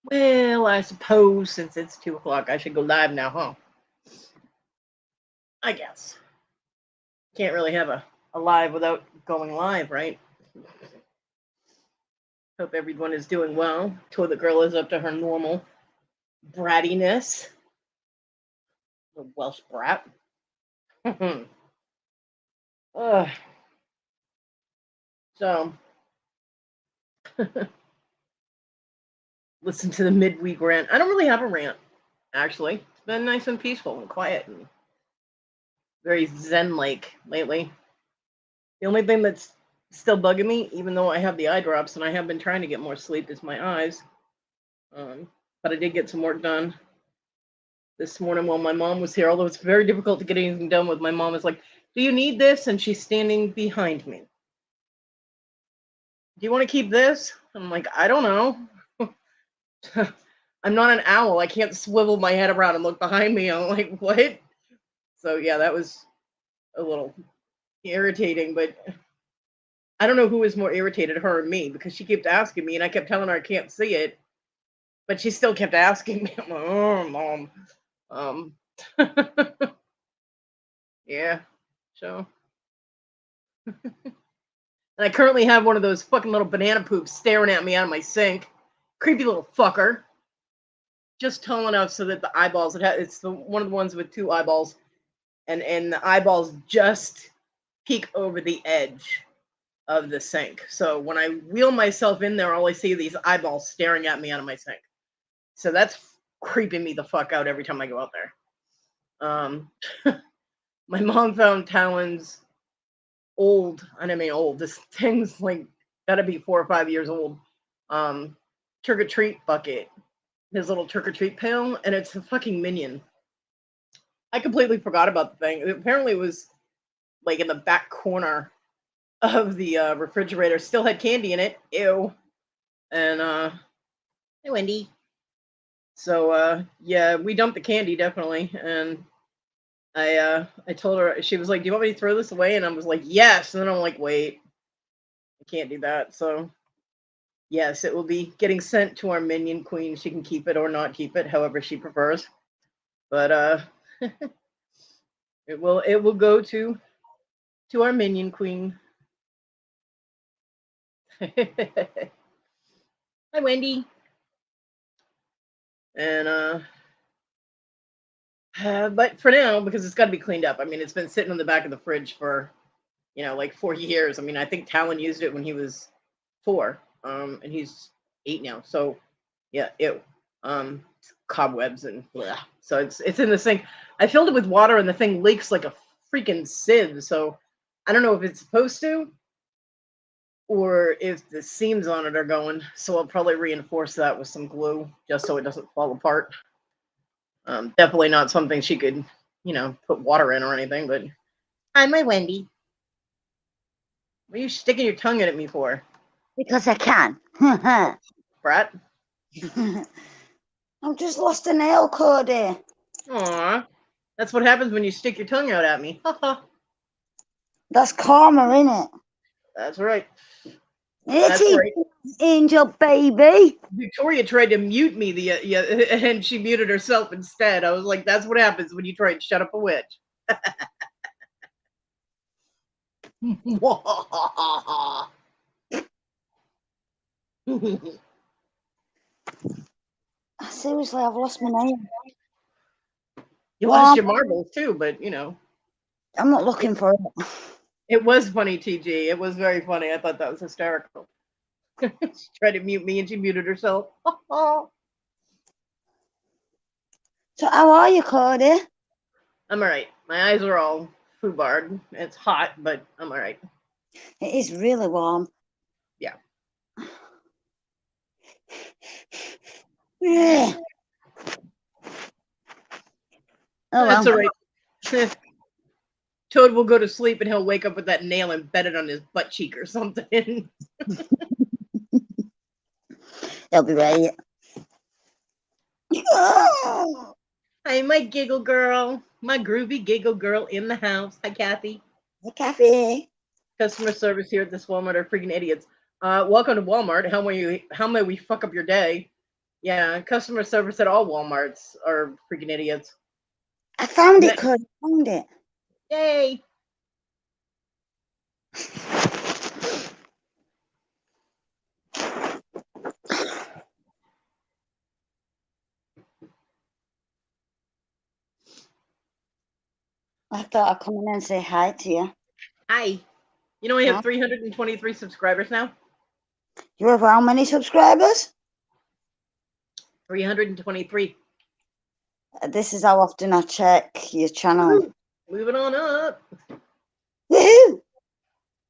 Well, I suppose since it's 2 o'clock, I should go live now, huh? I guess. Can't really have a live without going live, right? Hope everyone is doing well. Toilet Girl is up to her normal brattiness. The Welsh brat. Ugh. So, listen to the midweek rant. I don't really have a rant, actually. It's been nice and peaceful and quiet and very zen-like lately. The only thing that's still bugging me, even though I have the eye drops and I have been trying to get more sleep, is my eyes. But I did get some work done this morning while my mom was here, although it's very difficult to get anything done with my mom. Is like, do you need this? And she's standing behind me. Do you want to keep this? I'm like, I don't know. I'm not an owl. I can't swivel my head around and look behind me. I'm like, what? So yeah, that was a little irritating, but I don't know who was more irritated, her or me, because she kept asking me and I kept telling her I can't see it, but she still kept asking me. I'm like, oh, mom. Um, yeah. So, and I currently have one of those fucking little banana poops staring at me out of my sink. Creepy little fucker. Just tall enough so that the eyeballs, it's one of the ones with two eyeballs, and the eyeballs just peek over the edge of the sink. So when I wheel myself in there, all I see are these eyeballs staring at me out of my sink. So that's creeping me the fuck out every time I go out there. My mom found Talon's old, and I mean old, this thing's like gotta be 4 or 5 years old. Trick or treat bucket, his little trick or treat pail, and it's a fucking minion. I completely forgot about the thing. Apparently, it was like in the back corner of the refrigerator. Still had candy in it. Ew. And hey, Wendy. So yeah, we dumped the candy definitely, and I told her, she was like, "Do you want me to throw this away?" And I was like, "Yes." And then I'm like, "Wait, I can't do that." So yes, it will be getting sent to our minion queen. She can keep it or not keep it, however she prefers. But it will go to our minion queen. Hi, Wendy. And but for now, because it's got to be cleaned up. I mean, it's been sitting in the back of the fridge for like 4 years. I mean, I think Talon used it when he was 4, and he's 8 now. So yeah, ew. Cobwebs and blah. So it's in the sink. I filled it with water, and the thing leaks like a freaking sieve. So I don't know if it's supposed to, or if the seams on it are going. So I'll probably reinforce that with some glue just so it doesn't fall apart. Definitely not something she could, put water in or anything. But hi, my Wendy. What are you sticking your tongue in at me for, Because I can. brat? I've just lost a nail, Kodi. Aw, that's what happens when you stick your tongue out at me. That's karma, innit? That's right. It That's is, right. angel baby. Victoria tried to mute me yeah, and she muted herself instead. I was like, "That's what happens when you try and shut up a witch." Seriously, I've lost my nail. You lost Well, your marbles too, but I'm not it, looking for it. it was funny, TG. It was very funny. I thought that was hysterical. She tried to mute me and she muted herself. So, how are you, Kodi? I'm all right. My eyes are all foobarred. It's hot, but I'm all right. It is really warm. Yeah. Yeah. Oh, That's all well. right. Toad will go to sleep and he'll wake up with that nail embedded on his butt cheek or something. He'll be right. Hi, my giggle girl. My groovy giggle girl in the house. Hi, Kathy. The cafe. Customer service here at this Walmart are freaking idiots. Welcome to Walmart. How may we fuck up your day? Yeah, customer service at all Walmarts are freaking idiots. I found Ma- it, Cody. I found it. Yay! I thought I'd come in and say hi to you. Hi. You know I Huh? have 323 subscribers now? You have how many subscribers? 323. This is how often I check your channel. Woo! Moving on up. Woohoo!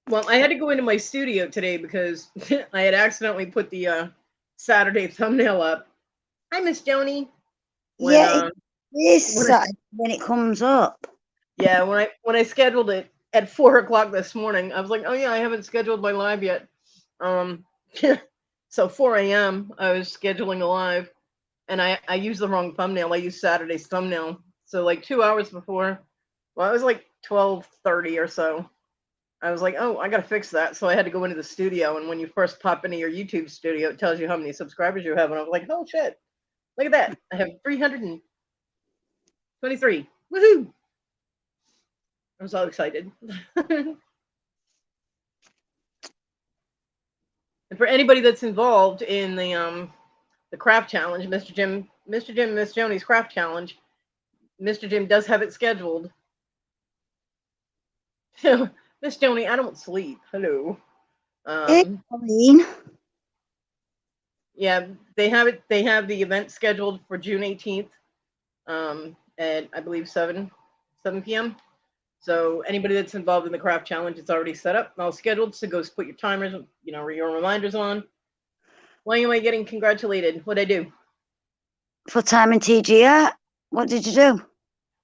Well, I had to go into my studio today because I had accidentally put the Saturday thumbnail up. Hi, Miss Joni. When Yeah, it is when I, Saturday when it comes up. yeah, when I scheduled it at 4 o'clock this morning, I was like, oh yeah, I haven't scheduled my live yet. So 4 a.m. I was scheduling a live, and I used the wrong thumbnail. I used Saturday's thumbnail. So like 2 hours before, well, it was like 12:30 or so. I was like, oh, I gotta fix that. So I had to go into the studio, and when you first pop into your YouTube studio, it tells you how many subscribers you have, and I was like, oh shit, look at that, I have 323. Woohoo! I was all excited. And for anybody that's involved in the craft challenge, Mr. Jim, Miss Joni's craft challenge, Mr. Jim does have it scheduled. Miss Joni, I don't sleep. Hello. Hey, Colleen. Yeah, they have it. They have the event scheduled for June 18th, at I believe 7 p.m. So anybody that's involved in the craft challenge, it's already set up, all scheduled. So go put your timers, your reminders on. Why am I getting congratulated? What'd I do? For time and TG out. What did you do?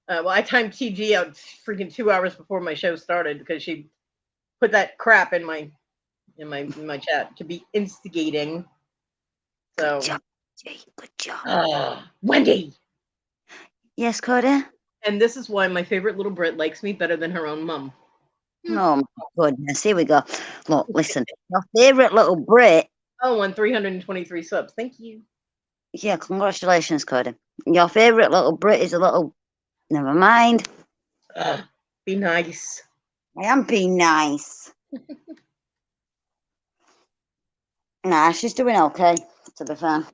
Well, I timed TG out freaking 2 hours before my show started because she put that crap in my chat to be instigating. So, Good job, Jay. Good job. Wendy. Yes, Cody? And this is why my favorite little Brit likes me better than her own mum. Oh, my goodness. Here we go. Look, listen. Your favourite little Brit. Oh, on 323 subs. Thank you. Yeah, congratulations, Cody. Your favourite little Brit is a little... Never mind. Be nice. I am being nice. Nah, she's doing okay, to be fair.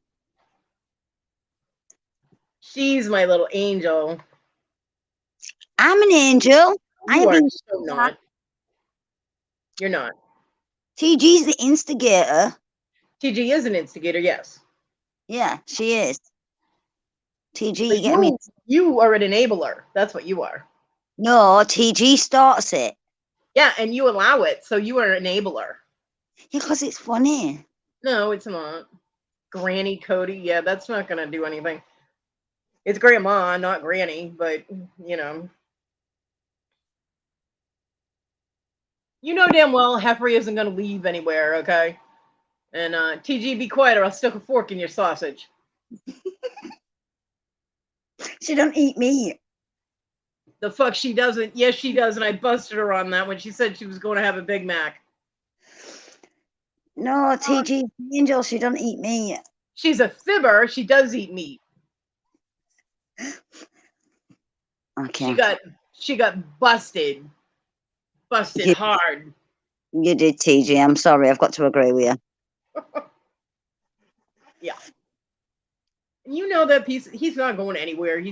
She's my little angel. I'm an angel. I You have are been... so not. You're not. TG's the instigator. TG is an instigator, yes. Yeah, she is. TG, But you get me? you are an enabler. That's what you are. No, TG starts it. Yeah, and you allow it, so you are an enabler. Yeah, because it's funny. No, it's not. Granny Kodi, yeah, that's not gonna do anything. It's grandma, not granny, but you know damn well Heffrey isn't gonna leave anywhere, okay? And TG, be quiet or I'll stick a fork in your sausage. She don't eat meat. The fuck she doesn't. Yes, she does, and I busted her on that when she said she was going to have a Big Mac. No, TG's the angel. She don't eat meat. She's a fibber. She does eat meat. Okay. She got busted. Busted hard. You did, TG. I'm sorry. I've got to agree with you. Yeah. And you know that piece, he's not going anywhere.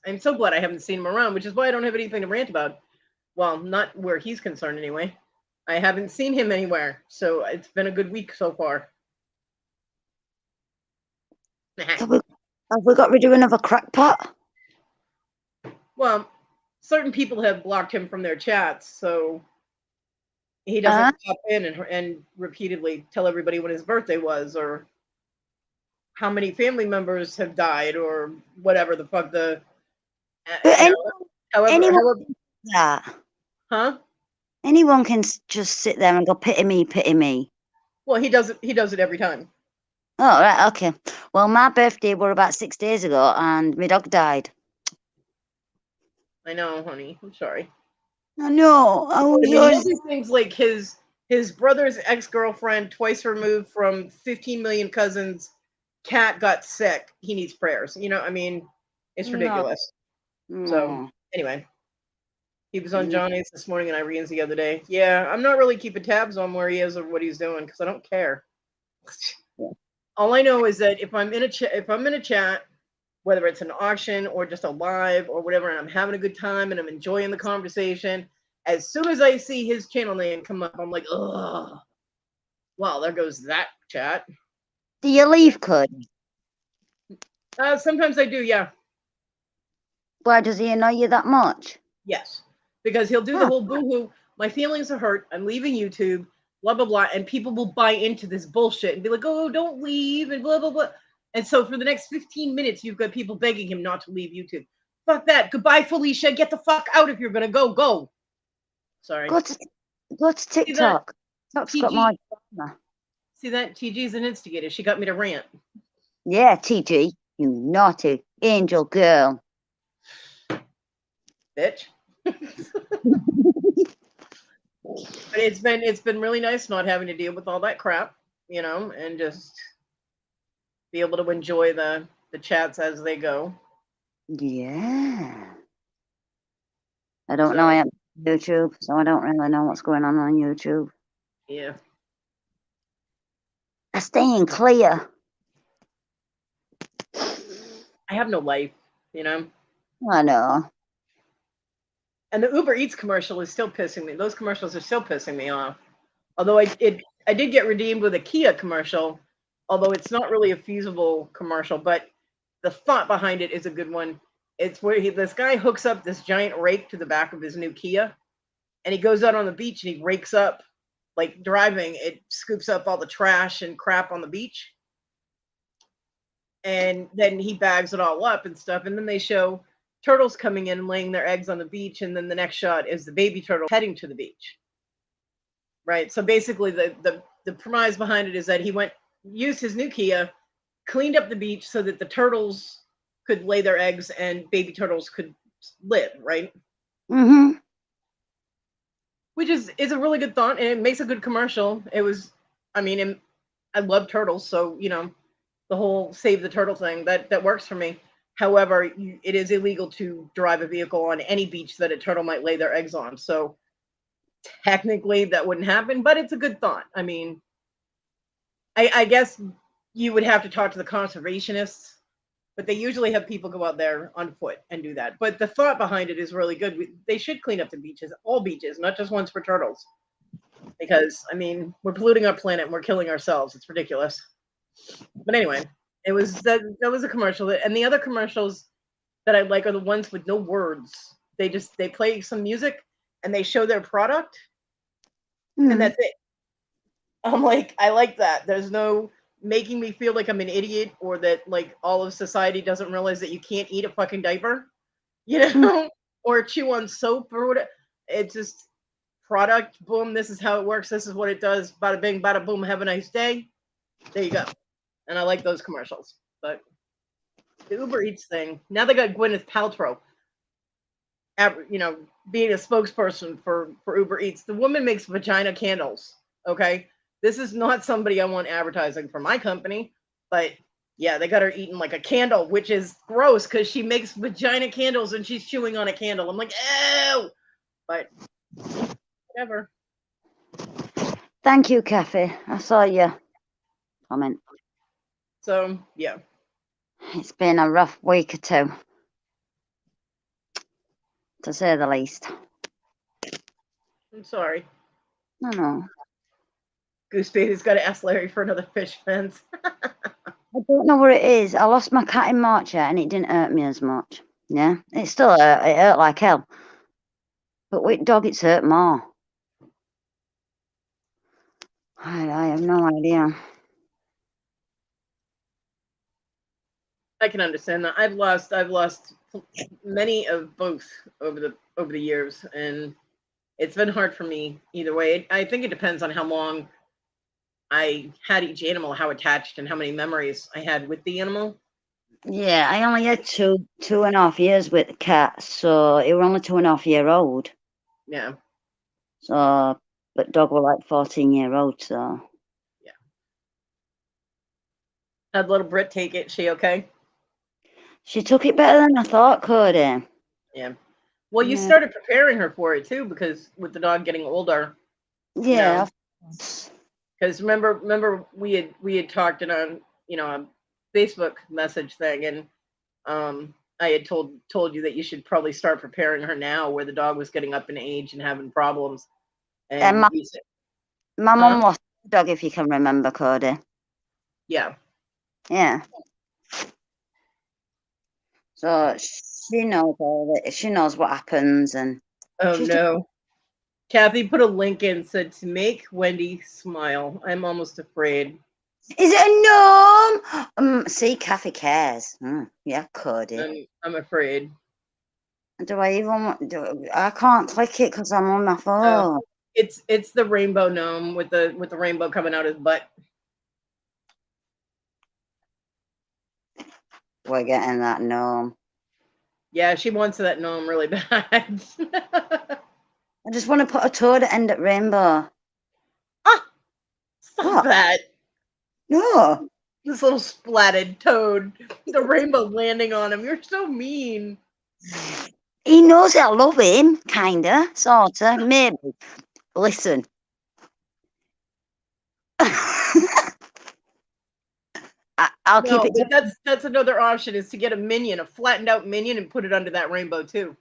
I'm so glad I haven't seen him around, which is why I don't have anything to rant about. Well, not where he's concerned anyway. I haven't seen him anywhere, so it's been a good week so far. Have we got rid of another crackpot? Well, certain people have blocked him from their chats, so he doesn't pop in and repeatedly tell everybody when his birthday was or how many family members have died or whatever the fuck however that. Huh? Anyone can just sit there and go, pity me, pity me. Well, he does it every time. Oh, right, okay. Well, my birthday were about 6 days ago and my dog died. I know, honey. I'm sorry. I know. You'll do things like his brother's ex-girlfriend, twice removed from 15 million cousins, cat got sick, he needs prayers. You know, I mean, it's No. ridiculous. So No. anyway, he was on No. Johnny's this morning and Irene's the other day. Yeah, I'm not really keeping tabs on where he is or what he's doing because I don't care. Yeah. All I know is that if I'm in a chat, whether it's an auction or just a live or whatever, and I'm having a good time and I'm enjoying the conversation, as soon as I see his channel name come up, I'm like, ugh. Well, there goes that chat. Do you leave, Kodi? Sometimes I do, yeah. Why does he annoy you that much? Yes. Because he'll do the whole boo-hoo, my feelings are hurt, I'm leaving YouTube, blah, blah, blah, and people will buy into this bullshit and be like, oh, don't leave, and blah, blah, blah. And so for the next 15 minutes, you've got people begging him not to leave YouTube. Fuck that. Goodbye, Felicia. Get the fuck out if you're going to go. Go. Sorry. Go to TikTok. TikTok's got more drama. See that? TG's an instigator. She got me to rant. Yeah, TG, you naughty angel girl. Bitch. But it's been really nice not having to deal with all that crap, you know, and just be able to enjoy the chats as they go. Yeah. I don't know. I am YouTube, so I don't really know what's going on YouTube. Yeah. I'm staying clear. I have no life, you know. I know. And the Uber Eats commercial is still pissing me. Those commercials are still pissing me off. Although I did get redeemed with a Kia commercial, although it's not really a feasible commercial, but the thought behind it is a good one. It's where this guy hooks up this giant rake to the back of his new Kia, and he goes out on the beach and he rakes up, like driving, it scoops up all the trash and crap on the beach. And then he bags it all up and stuff. And then they show turtles coming in and laying their eggs on the beach. And then the next shot is the baby turtle heading to the beach. Right. So basically the premise behind it is that he used his new Kia, cleaned up the beach so that the turtles could lay their eggs and baby turtles could live. Right. Mm-hmm. Which is a really good thought, and it makes a good commercial. It was, I mean, I love turtles. So, you know, the whole save the turtle thing that works for me. However, it is illegal to drive a vehicle on any beach that a turtle might lay their eggs on. So technically that wouldn't happen, but it's a good thought. I mean, I guess you would have to talk to the conservationists, but they usually have people go out there on foot and do that. But the thought behind it is really good. They should clean up the beaches, all beaches, not just ones for turtles. Because, I mean, we're polluting our planet and we're killing ourselves. It's ridiculous. But anyway, it was that was a commercial. And the other commercials that I like are the ones with no words. They play some music and they show their product, and that's it. I'm like, I like that. There's no making me feel like I'm an idiot or that like all of society doesn't realize that you can't eat a fucking diaper, you know, or chew on soap or whatever. It's just product, boom, this is how it works. This is what it does. Bada bing, bada boom, have a nice day. There you go. And I like those commercials. But the Uber Eats thing, now they got Gwyneth Paltrow, you know, being a spokesperson for Uber Eats. The woman makes vagina candles, okay? This is not somebody I want advertising for my company, but yeah, they got her eating like a candle, which is gross because she makes vagina candles and she's chewing on a candle. I'm like, ew! But whatever. Thank you, Kathy. I saw your comment. So, yeah. It's been a rough week or two, to say the least. I'm sorry. No. Goose Baby's got to ask Larry for another fish fence. I don't know what it is. I lost my cat in March and it didn't hurt me as much. Yeah, it still hurt. It hurt like hell. But with dog, it's hurt more. I have no idea. I can understand that. I've lost many of both over the years, and it's been hard for me either way. I think it depends on how long I had each animal, how attached and how many memories I had with the animal. Yeah, I only had two and a half years with the cat, so it was only 2.5 years old. Yeah. So, but dog were like 14-year-old, so. Yeah. How'd little Brit take it? She okay? She took it better than I thought, Cody. Yeah. Well, you Yeah. started preparing her for it too, because with the dog getting older. Yeah. Because remember we had talked in a a Facebook message thing, and I had told you that you should probably start preparing her now, where the dog was getting up in age and having problems. And And you said, my huh? mum lost a dog, if you can remember, Cody. Yeah. Yeah. So she knows all that. She knows what happens, and Oh she's no. Kathy put a link in, said to make Wendy smile. I'm almost afraid. Is it a gnome? See, Kathy cares. Yeah, Cody. I'm afraid. Do I even? I can't click it because I'm on my phone. It's the rainbow gnome with the rainbow coming out his butt. We're getting that gnome. Yeah, she wants that gnome really bad. I just want to put a toad end at rainbow. Ah, stop What? that. No. This little splatted toad. The rainbow landing on him. You're so mean. He knows I love him, kinda, sorta, maybe. Listen. I'll keep No, it. but that's another option, is to get a minion, a flattened out minion, and put it under that rainbow too.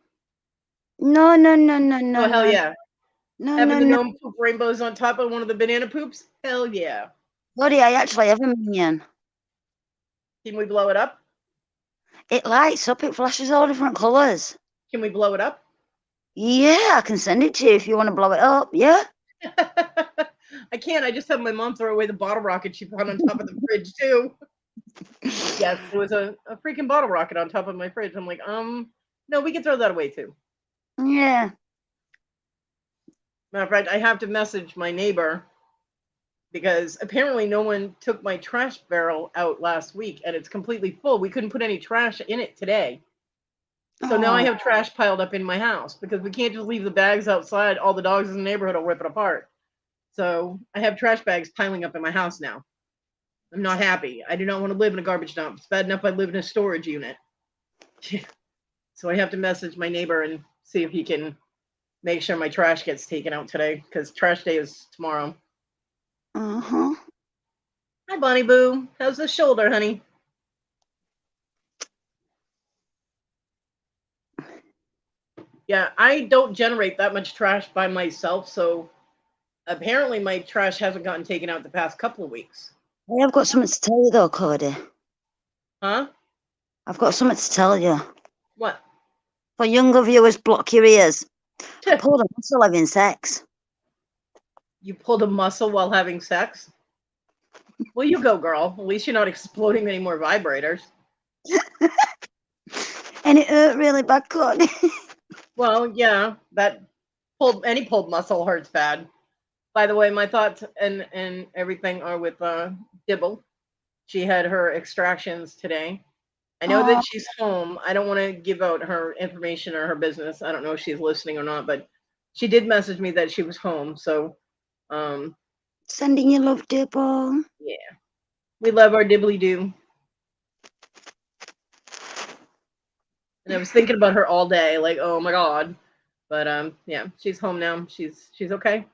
No, Oh hell yeah. no, Having the no. gnome poop rainbows on top of one of the banana poops? Hell yeah. Buddy, I actually have a minion. Can we blow it up? It lights up. It flashes all different colours. Can we blow it up? Yeah, I can send it to you if you want to blow it up. Yeah. I can't. I just had my mom throw away the bottle rocket she put on top of the fridge too. Yes, it was a freaking bottle rocket on top of my fridge. I'm like, no, we can throw that away too. Yeah. Matter of fact, I have to message my neighbor, because apparently no one took my trash barrel out last week and it's completely full. We couldn't put any trash in it today. So now I have trash piled up in my house, because we can't just leave the bags outside. All the dogs in the neighborhood will rip it apart. So I have trash bags piling up in my house now. I'm not happy. I do not want to live in a garbage dump. It's bad enough I live in a storage unit. So I have to message my neighbor and see if he can make sure my trash gets taken out today, because trash day is tomorrow. Uh-huh. Hi, Bonnie Boo. How's the shoulder, honey? Yeah, I don't generate that much trash by myself, so apparently my trash hasn't gotten taken out the past couple of weeks. Hey, I've got something to tell you though, Cody. Huh? I've got something to tell you. What? For younger viewers, block your ears. I pulled a muscle having sex. You pulled a muscle while having sex? Well, you go, girl. At least you're not exploding any more vibrators. And it hurt really bad, Cody. Well, yeah, that any pulled muscle hurts bad. By the way, my thoughts and everything are with Dibble. She had her extractions today. I know that she's home. I don't want to give out her information or her business. I don't know if she's listening or not, but she did message me that she was home. So, Sending you love, Dibble. yeah, we love our Dibbly Doo. And I was thinking about her all day, like, oh my god. But yeah, she's home now. She's okay.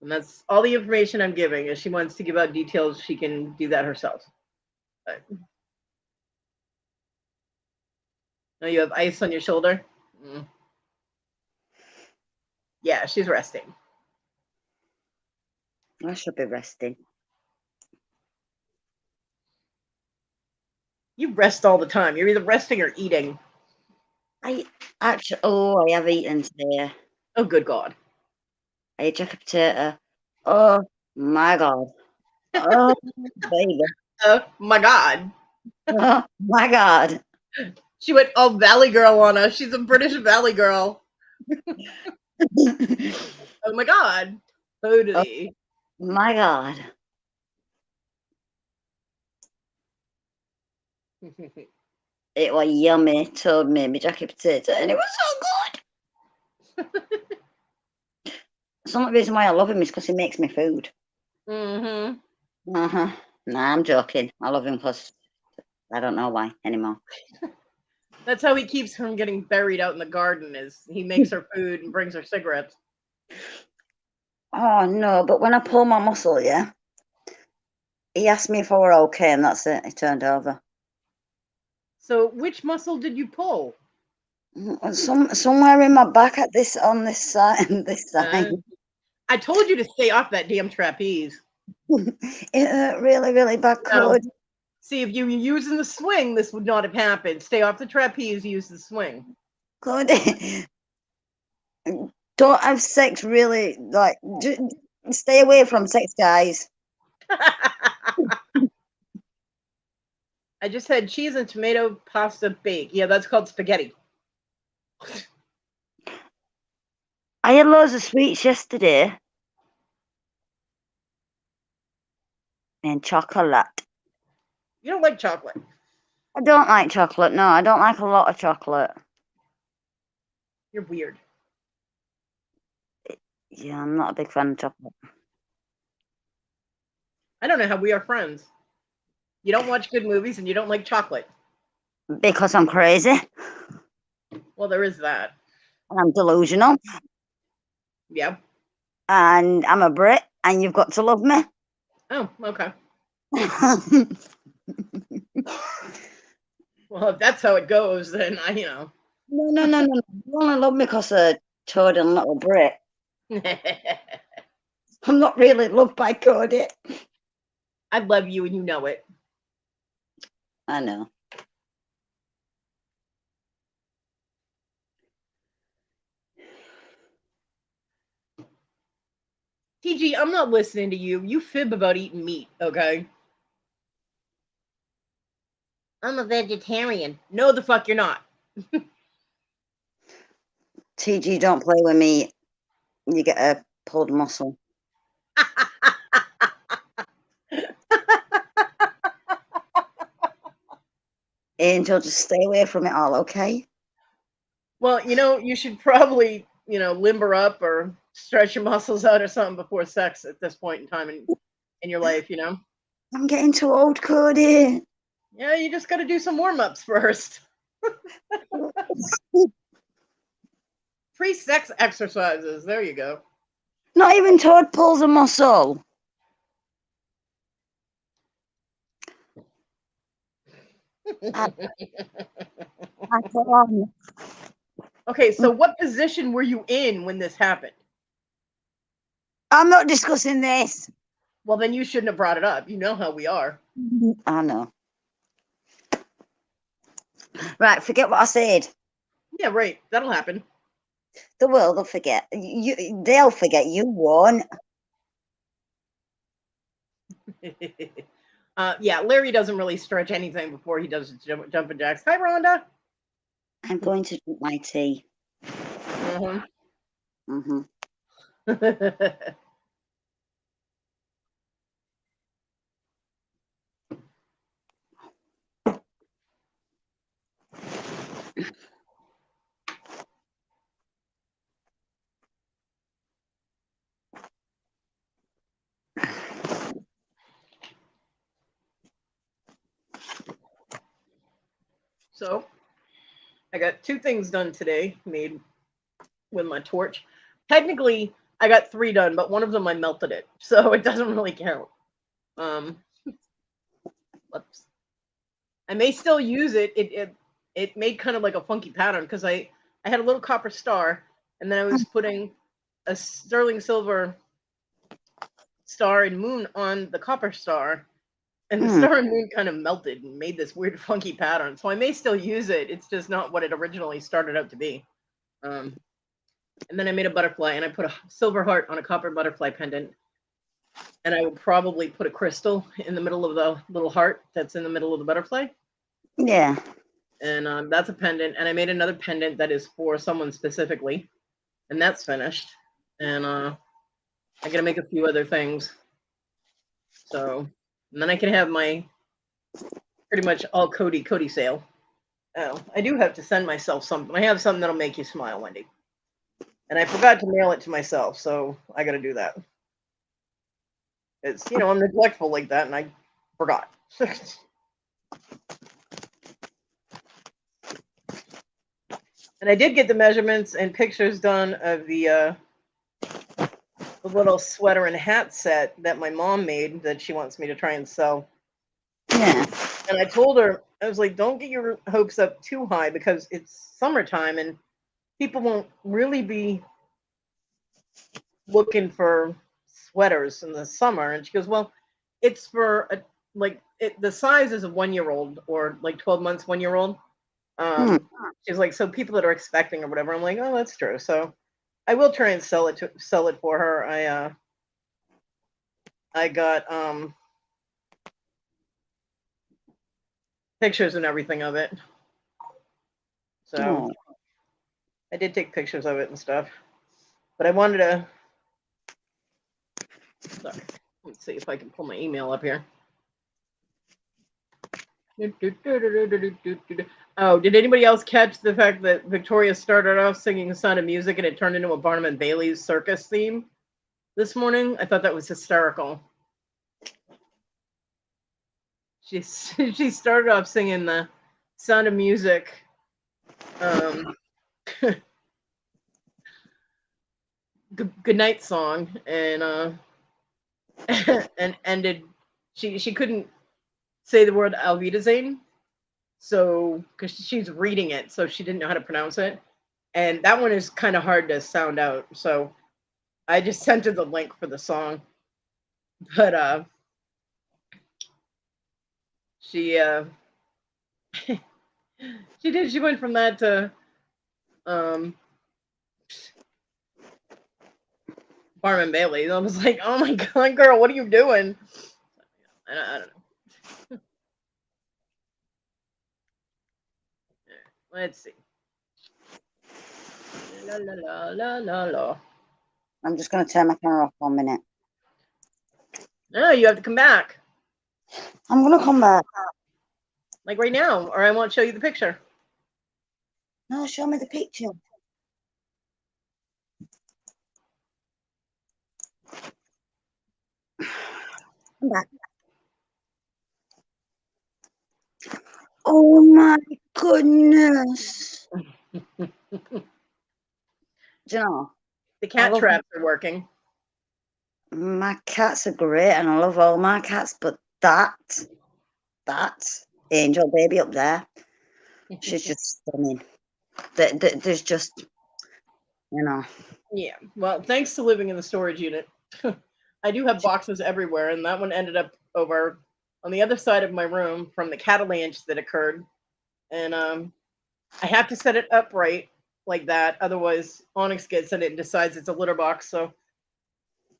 And that's all the information I'm giving. If she wants to give out details, she can do that herself. But no, you have ice on your shoulder? Yeah, she's resting. I should be resting. You rest all the time. You're either resting or eating. I have eaten today. Oh, good God. I ate jacket potato. Oh my god. Oh baby. Oh my God. Oh my god. She went all Valley Girl on us. She's a British Valley Girl. Oh my God. Totally. Oh my god. It was yummy, told me, my jacket potato, and it was so good. Some of the reason why I love him is because he makes me food. Mm-hmm. Uh-huh. Nah, I'm joking. I love him because I don't know why anymore. That's how he keeps from getting buried out in the garden. Is he makes her food and brings her cigarettes. Oh no! But when I pull my muscle, yeah, he asked me if I were okay, and that's it. He turned over. So, which muscle did you pull? Somewhere in my back at this on this side. This side. I told you to stay off that damn trapeze. It hurt really, really bad. No. Could. See, if you were using the swing, this would not have happened. Stay off the trapeze, use the swing. Could. Don't have sex really. Like, just stay away from sex, guys. I just had cheese and tomato pasta bake. Yeah, that's called spaghetti. I had loads of sweets yesterday. And chocolate. You don't like chocolate. I don't like chocolate. No, I don't like a lot of chocolate. You're weird. Yeah, I'm not a big fan of chocolate. I don't know how we are friends. You don't watch good movies and you don't like chocolate. Because I'm crazy. Well, there is that. And I'm delusional. Yeah. And I'm a Brit. And you've got to love me. Oh, okay. Well, if that's how it goes, then No. No. You only love me because of Toad and Little Brit. I'm not really loved by Kodi. I love you and you know it. I know. TG, I'm not listening to you. You fib about eating meat, okay? I'm a vegetarian. No, the fuck you're not. TG, don't play with me. You get a pulled muscle. Angel, just stay away from it all, okay? Well, you should probably, limber up or stretch your muscles out or something before sex at this point in time in your life, I'm getting too old, Kodi. Yeah, you just got to do some warm-ups first. Pre-sex exercises. There you go. Not even Toad pulls a muscle. Okay, so what position were you in when this happened? I'm not discussing this. Well, then you shouldn't have brought it up. You know how we are. I know. Right, forget what I said. Yeah, right. That'll happen. The world will forget. They'll forget. You won't. Yeah, Larry doesn't really stretch anything before he does jumping jacks. Hi, Rhonda. I'm going to drink my tea. Mm-hmm. So, I got 2 things done today, made with my torch. Technically, I got 3 done, but one of them I melted it, so it doesn't really count. Whoops. I may still use it. It made kind of like a funky pattern because I had a little copper star, and then I was putting a sterling silver star and moon on the copper star, and the star and moon kind of melted and made this weird funky pattern. So I may still use it. It's just not what it originally started out to be. And then I made a butterfly, and I put a silver heart on a copper butterfly pendant. And I would probably put a crystal in the middle of the little heart that's in the middle of the butterfly. Yeah. And that's a pendant. And I made another pendant that is for someone specifically. And that's finished. And I gotta make a few other things. So, and then I can have my pretty much all Kodi sale. Oh, I do have to send myself something. I have something that'll make you smile, Wendy. And I forgot to mail it to myself, so I gotta do that. It's, I'm neglectful like that, and I Forgot. And I did get the measurements and pictures done of the little sweater and hat set that my mom made that she wants me to try and sell. Yeah. And I told her, I was like, don't get your hopes up too high because it's summertime and people won't really be looking for sweaters in the summer. And she goes, well, it's for the size is a 1-year-old or like 12 months, 1-year-old. She's like, so people that are expecting or whatever. I'm like, oh, that's true. So I will try and sell it for her. I got pictures and everything of it. So I did take pictures of it and stuff. But I wanted to sorry. Let's see if I can pull my email up here. Oh, did anybody else catch the fact that Victoria started off singing The Sound of Music and it turned into a Barnum and Bailey's circus theme this morning? I thought that was hysterical. She started off singing The Sound of Music. Good night song and and ended. She couldn't say the word Auf Wiedersehen, so because she's reading it, so she didn't know how to pronounce it, and that one is kind of hard to sound out. So I just sent her the link for the song, but she she did. She went from that to Barnum and Bailey. I was like, oh my god, girl, what are you doing? I don't know. Let's see. La la la la la la. I'm just going to turn my camera off 1 minute. No, you have to come back. I'm going to come back. Like right now, or I won't show you the picture. No, show me the picture. Come back. Oh my goodness. Do you know? The cat traps are working. My cats are great and I love all my cats, but that angel baby up there, she's just stunning. There's just, you know. Yeah. Well, thanks to living in the storage unit, I do have boxes everywhere, and that one ended up over on the other side of my room from the catalanche that occurred. And I have to set it upright like that, otherwise Onyx gets in it and decides it's a litter box. So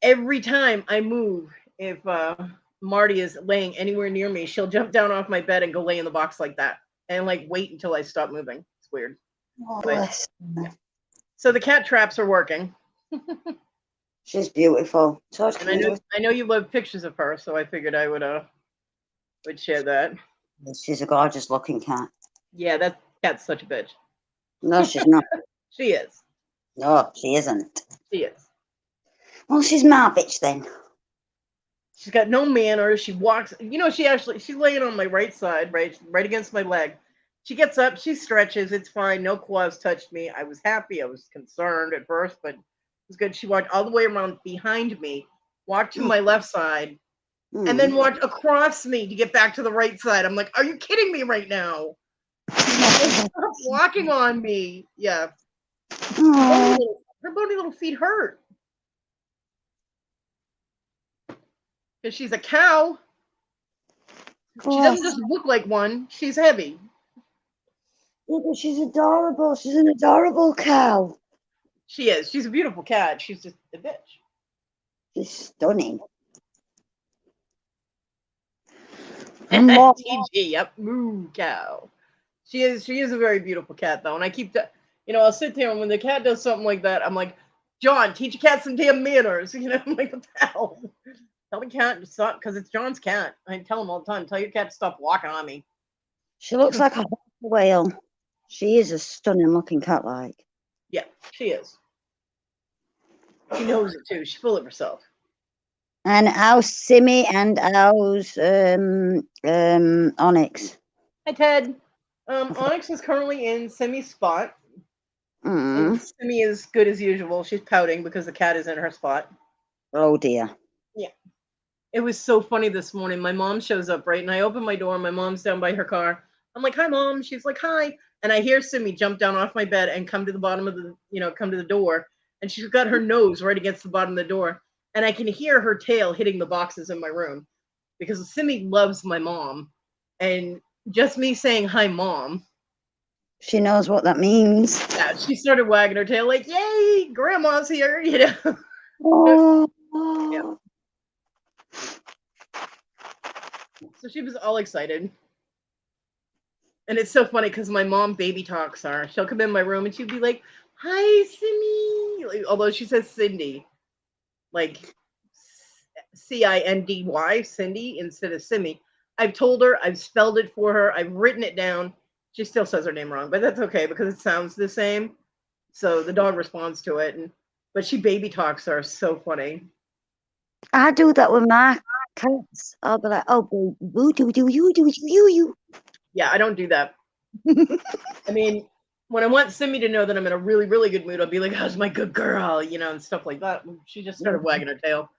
every time I move, if Marty is laying anywhere near me, she'll jump down off my bed and go lay in the box like that, and like wait until I stop moving. It's weird. Oh, bless. So the cat traps are working. She's beautiful. And I know you love pictures of her, so I figured I would share that. She's a gorgeous looking cat. Yeah, that cat's such a bitch. No, she's not. She is. No, she isn't. She is. Well, she's my bitch then. She's got no manners. She walks. You know, she's laying on my right side, right against my leg. She gets up. She stretches. It's fine. No claws touched me. I was happy. I was concerned at first, but it was good. She walked all the way around behind me, walked to my left side, and then walked across me to get back to the right side. I'm like, are you kidding me right now? Stop walking on me. Yeah. Her bony little feet hurt. Because she's a cow. She doesn't just look like one. She's heavy. Yeah, but she's adorable. She's an adorable cow. She is. She's a beautiful cat. She's just a bitch. She's stunning. TG, yep, moo cow. She is a very beautiful cat though, and I keep I'll sit there and when the cat does something like that, I'm like, John, teach a cat some damn manners. I'm like, what the hell? Tell the cat to stop, because it's John's cat. I tell him all the time, tell your cat to stop walking on me. She looks like a whale. She is a stunning looking cat, like. Yeah, she is. She knows it too. She's full of herself. And how's Simmy and how's Onyx? Hi, Ted. Onyx is currently in Simi's spot, and Mm. Simi is good as usual. She's pouting because the cat is in her spot. Oh dear. Yeah. It was so funny this morning. My mom shows up, right? And I open my door. My mom's down by her car. I'm like, hi, Mom. She's like, hi. And I hear Simi jump down off my bed and come to the bottom of the, come to the door. And she's got her nose right against the bottom of the door. And I can hear her tail hitting the boxes in my room because Simi loves my mom. And just me saying, hi, Mom. She knows what that means. Yeah, she started wagging her tail like, yay, Grandma's here, Oh. Yeah. So she was all excited. And it's so funny because my mom baby talks her. She'll come in my room and she'll be like, hi, Cindy. Like, although she says Cindy, like Cindy, Cindy, instead of Simi. I've told her, I've spelled it for her, I've written it down. She still says her name wrong, but that's okay because it sounds the same. So the dog responds to it. But she baby talks her. So funny. I do that with my cats. I'll be like, oh, boo, you. Yeah, I don't do that. I mean, when I want Simi to know that I'm in a really, really good mood, I'll be like, how's my good girl? And stuff like that. She just started wagging her tail.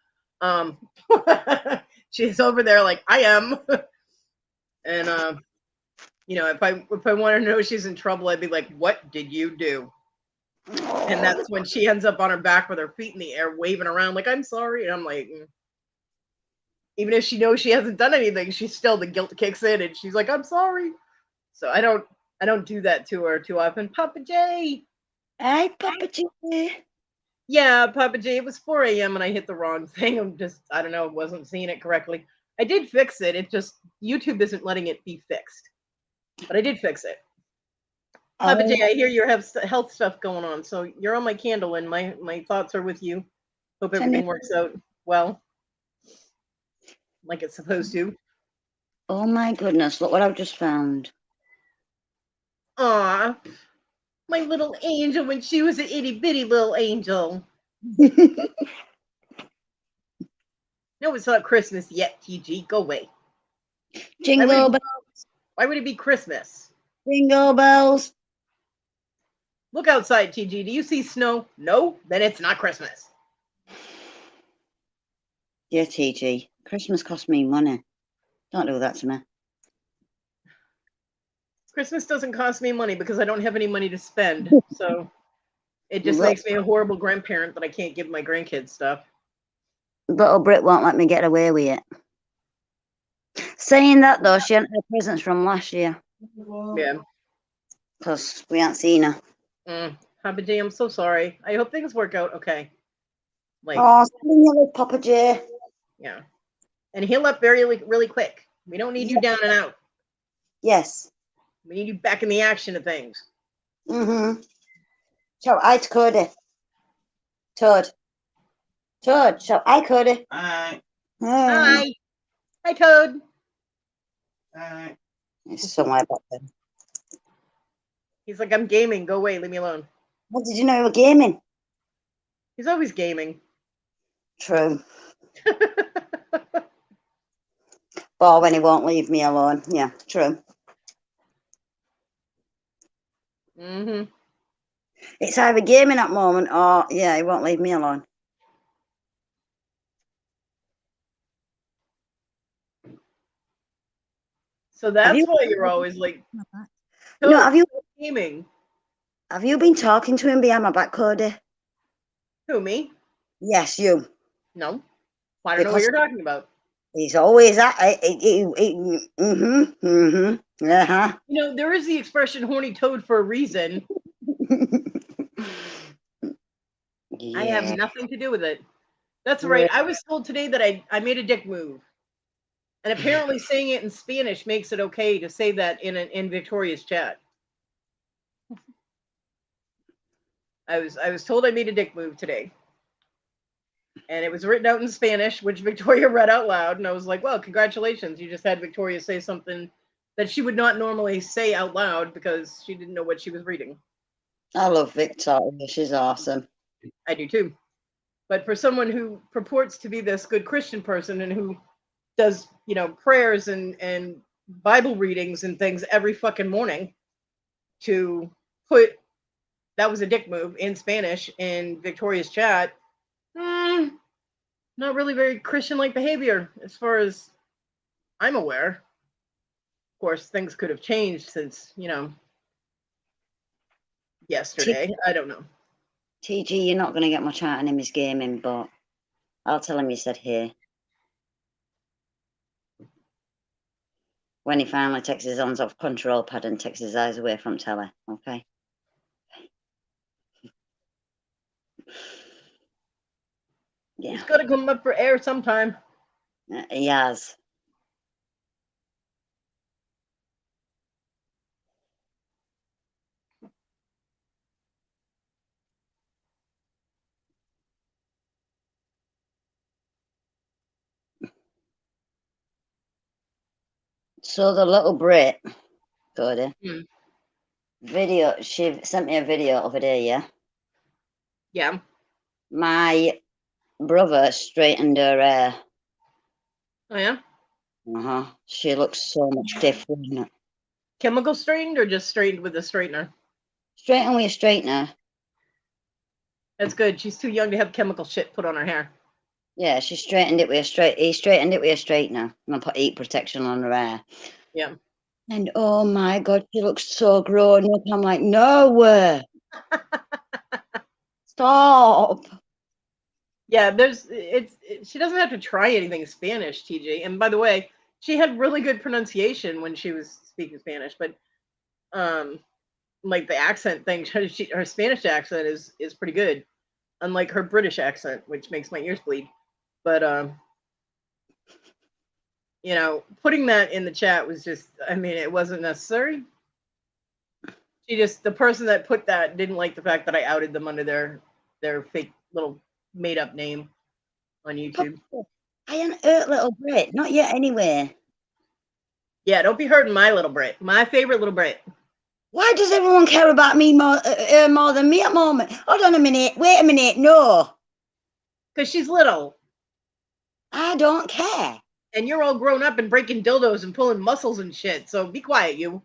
She's over there like, I am. And if I want to know she's in trouble, I'd be like, what did you do? And that's when she ends up on her back with her feet in the air, waving around like, I'm sorry. And I'm like, even if she knows she hasn't done anything, she's still, the guilt kicks in and she's like, I'm sorry. So I don't do that to her too often. Papa J. Hey, Papa J. Yeah, Papa J. It was 4 a.m. and I hit the wrong thing. I don't know, wasn't seeing it correctly. I did fix it. It just, YouTube isn't letting it be fixed. But I did fix it. Papa J, I hear you have health stuff going on. So you're on my candle and my thoughts are with you. Hope everything works out well. Like it's supposed to. Oh my goodness, look what I've just found. Aw, my little angel when she was an itty bitty little angel. No, it's not Christmas yet, TG. Go away. Jingle bells. Why would it be Christmas? Jingle bells. Look outside, TG. Do you see snow? No? Then it's not Christmas. Yeah, TG. Christmas cost me money. Don't do that to me. Christmas doesn't cost me money because I don't have any money to spend. So it just makes me a horrible grandparent that I can't give my grandkids stuff. Little Brit won't let me get away with it. Saying that, though, she hadn't had presents from last year. Yeah. Because we haven't seen her. Papa J, I'm so sorry. I hope things work out okay. Sending you with Papa J. Yeah. And heal up really quick. We don't need you down and out. Yes. We need you back in the action of things. Mm-hmm. So, hi to Kodi. Toad. So, hi, Kodi. Hi. Hi. Hi, Toad. Hi. It's somewhere back there. He's like, I'm gaming. Go away. Leave me alone. What did you know you were gaming? He's always gaming. True. Or when he won't leave me alone. Yeah, true. Mm-hmm. It's either gaming at the moment or, yeah, he won't leave me alone. So that's why you're always like, No, have you gaming? Have you been talking to him behind my back, Kodi? Who, me? Yes, you. No. I don't know what you're talking about. He's always at There is the expression horny toad for a reason. Yeah. I have nothing to do with it. That's right. I was told today that I made a dick move. And apparently saying it in Spanish makes it okay to say that in Victoria's chat. I was told I made a dick move today. And it was written out in Spanish, which Victoria read out loud. And I was like, well, congratulations. You just had Victoria say something that she would not normally say out loud because she didn't know what she was reading. I love Victoria. She's awesome. I do too. But for someone who purports to be this good Christian person and who does, prayers and Bible readings and things every fucking morning, to put "that was a dick move" in Spanish in Victoria's chat, not really very Christian-like behavior as far as I'm aware. Of course, things could have changed since, yesterday. I don't know. TG, you're not going to get much out of him, he's gaming, but I'll tell him you said here. When he finally takes his hands off control pad and takes his eyes away from telly, okay? Yeah. He's got to come up for air sometime. He has. So the little Brit, Kodi, video, she sent me a video of a day, yeah? Yeah. My brother straightened her hair. Oh, yeah? She looks so much different. Chemical straightened or just straightened with a straightener? Straighten with a straightener. That's good. She's too young to have chemical shit put on her hair. Yeah, she straightened it with a he straightened it with a straightener and put heat protection on her hair. Yeah. And oh my God, she looks so grown up. I'm like, no, stop. Yeah, she doesn't have to try anything Spanish, TJ. And by the way, she had really good pronunciation when she was speaking Spanish, but like the accent thing, her Spanish accent is pretty good, unlike her British accent, which makes my ears bleed. But putting that in the chat was just, I mean, it wasn't necessary. The person that put that didn't like the fact that I outed them under their fake little made up name on YouTube. I ain't hurt little Brit, not yet anyway. Yeah, don't be hurting my little Brit, my favorite little Brit. Why does everyone care about me more than me at the moment? Hold on a minute, wait a minute, no. Because she's little. I don't care. And you're all grown up and breaking dildos and pulling muscles and shit, so be quiet, you.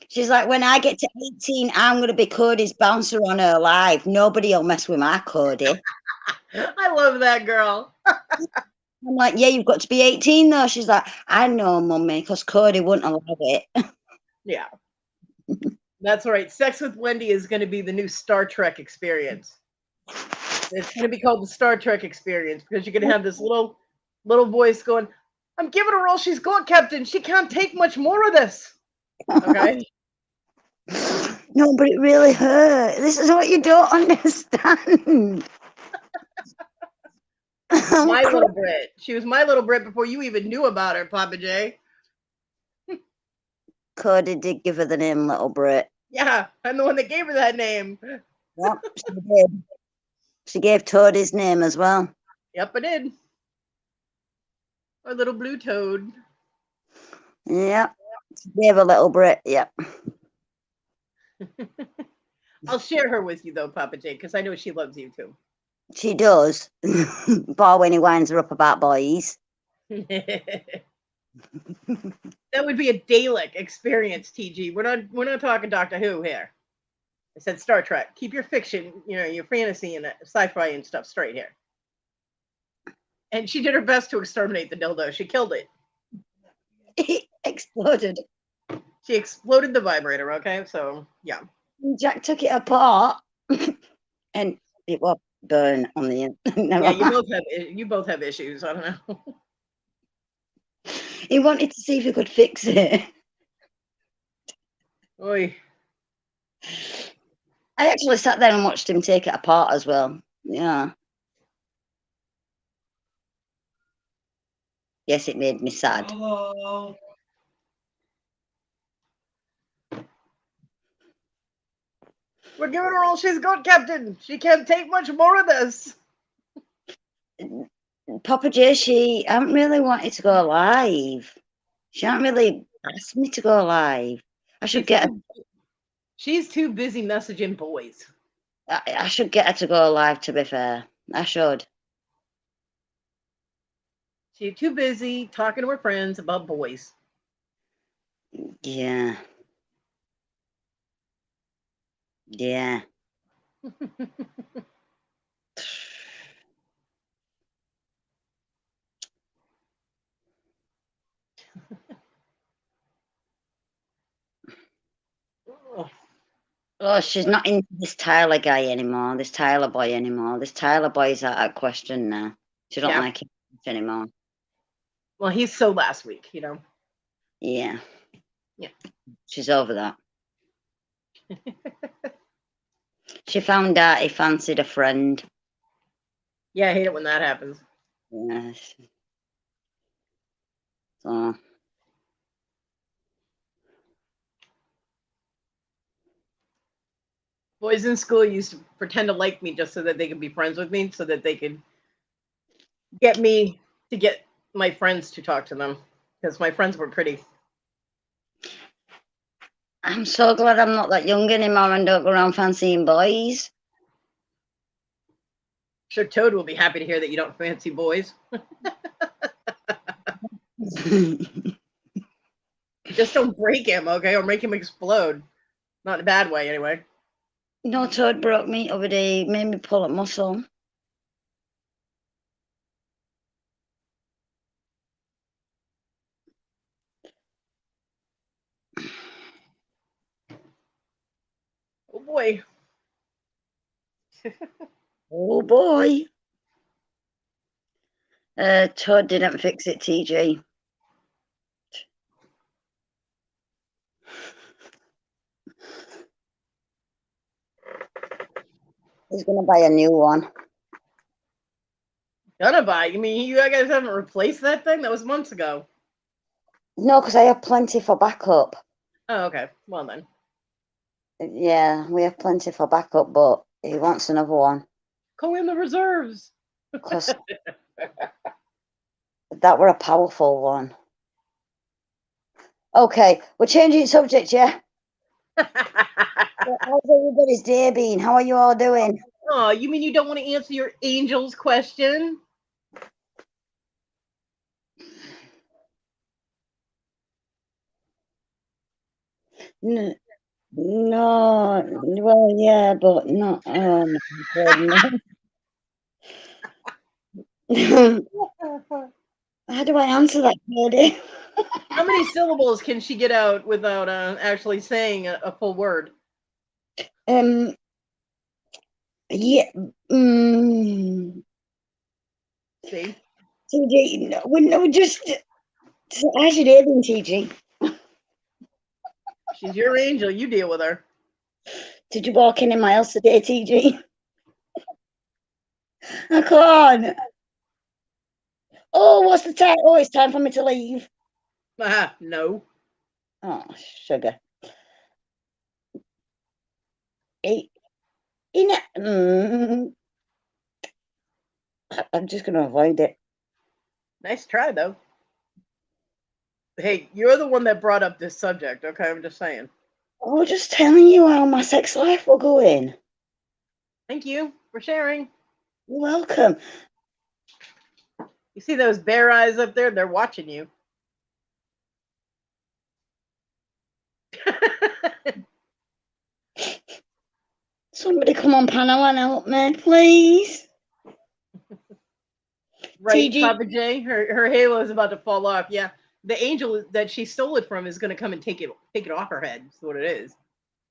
She's like, when I get to 18, I'm going to be Kodi's bouncer on her live. Nobody will mess with my Kodi. I love that girl. I'm like, yeah, you've got to be 18 though. She's like, I know, mummy, because Kodi wouldn't allow it. Yeah. That's right. Sex with Wendy is going to be the new Star Trek experience. It's going to be called the Star Trek experience because you're going to have this little voice going, I'm giving her all she's got, Captain. She can't take much more of this. Okay? No, but it really hurt. This is what you don't understand. My little Brit. She was my little Brit before you even knew about her, Papa J. Kodi did give her the name Little Brit. Yeah, I'm the one that gave her that name. Yep, she did. She gave Toad his name as well. Yep, I did. Our little blue toad. Yep. She gave her Little Brit, yep. I'll share her with you though, Papa J, because I know she loves you too. She does. Bar when he winds her up about boys. That would be a Dalek experience, TG. We're not talking Doctor Who here. I said Star Trek. Keep your fiction, your fantasy and sci-fi and stuff straight here. And she did her best to exterminate the dildo. She killed it. It exploded. She exploded the vibrator, okay? So, yeah. Jack took it apart and it will burn on the end. Yeah, you both have issues. I don't know. He wanted to see if he could fix it. Oy. I actually sat there and watched him take it apart as well. Yeah. Yes, it made me sad. Hello. We're giving her all she's got, Captain. She can't take much more of this. Papa J, she hasn't really wanted to go live. She hasn't really asked me to go live. I should get her. She's too busy messaging boys. I should get her to go live, to be fair. I should. She's too busy talking to her friends about boys. Yeah. Yeah. Ugh. Oh, she's not into this Tyler guy anymore, this Tyler boy anymore. This Tyler boy's out of question now. She don't Yeah. like him anymore. Well, he's so last week, you know. Yeah. Yeah. She's over that. She found out he fancied a friend. Yeah, I hate it when that happens. Yes. So Boys in school used to pretend to like me just so that they could be friends with me, so that they could get me to get my friends to talk to them, because my friends were pretty. I'm so glad I'm not that young anymore and don't go around fancying boys. Sure, Toad will be happy to hear that you don't fancy boys. Just don't break him, okay, or make him explode. Not in a bad way, anyway. No, Toad broke me over the made me pull up muscle. Oh boy. Oh boy. Toad didn't fix it, TG. He's gonna buy a new one. Gonna buy. You mean you guys haven't replaced that thing? That was months ago. No, because I have plenty for backup. Oh, okay. Well then. Yeah, we have plenty for backup, but he wants another one. Call in the reserves. Because that were a powerful one. Okay, we're changing subject, yeah? How's everybody's day been? How are you all doing? Oh, you mean you don't want to answer your angels question? No, well, yeah, but not. Oh my God, no. How do I answer that, Kodi? How many syllables can she get out without actually saying a full word? Yeah. See? TG, no, just how's your day been, TG? She's your angel. You deal with her. Did you walk any miles today, TG? I can't. Oh, what's the time? Oh, it's time for me to leave. No. Oh, sugar. I'm just going to avoid it. Nice try, though. Hey, you're the one that brought up this subject, okay? I'm just saying. Oh, just telling you how my sex life will go in. Thank you for sharing. You're welcome. You see those bear eyes up there? They're watching you. Somebody come on panel and help me, please. Right, TG. Papa J? Her halo is about to fall off. Yeah. The angel that she stole it from is going to come and take it off her head. That's what it is.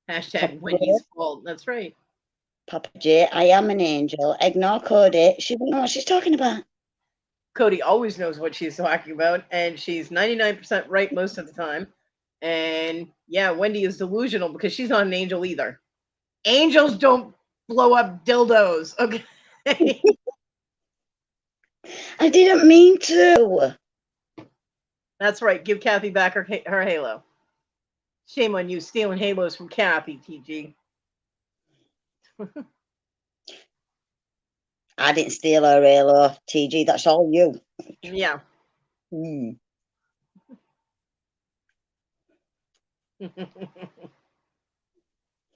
Hashtag Wendy's fault. That's right. Papa J, I am an angel. Ignore Kodi. She doesn't know what she's talking about. Kodi always knows what she's talking about, and she's 99% right most of the time. And yeah, Wendy is delusional because she's not an angel either. Angels don't blow up dildos, okay? I didn't mean to. That's right. Give Kathy back her halo. Shame on you stealing halos from Kathy, TG. I didn't steal her halo, TG. That's all you. Yeah.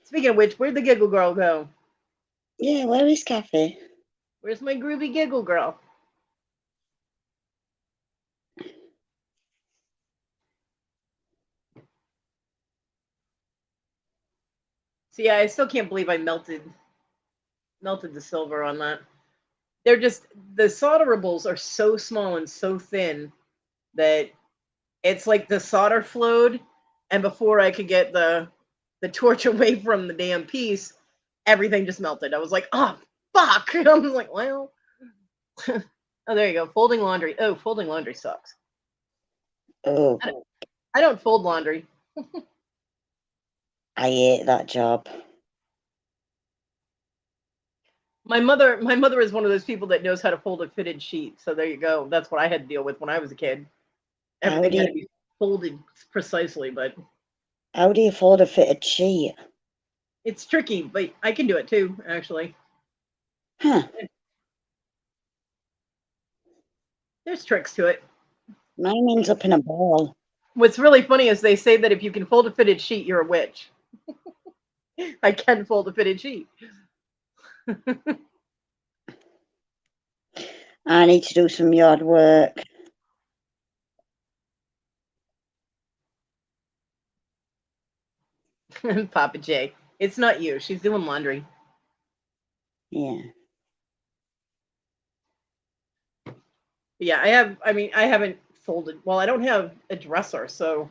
Speaking of which, where'd the giggle girl go? Yeah, where is Kathy? Where's my groovy giggle girl? See, yeah, I still can't believe I melted the silver on that. They're just, the solderables are so small and so thin that it's like the solder flowed, and before I could get the torch away from the damn piece, everything just melted. I was like, oh fuck. I was like, well. Oh, there you go. Folding laundry. Oh, folding laundry sucks. Oh, I don't fold laundry. I hate that job. My mother is one of those people that knows how to fold a fitted sheet. So there you go. That's what I had to deal with when I was a kid. Everything had to be folded precisely, but How do you fold a fitted sheet? it's tricky, but I can do it too, actually. Huh. There's tricks to it. Mine ends up in a ball. What's really funny is they say that if you can fold a fitted sheet, you're a witch. I can fold a fitted sheet. I need to do some yard work. Papa J. It's not you. She's doing laundry. Yeah. Yeah, I haven't folded. Well, I don't have a dresser, so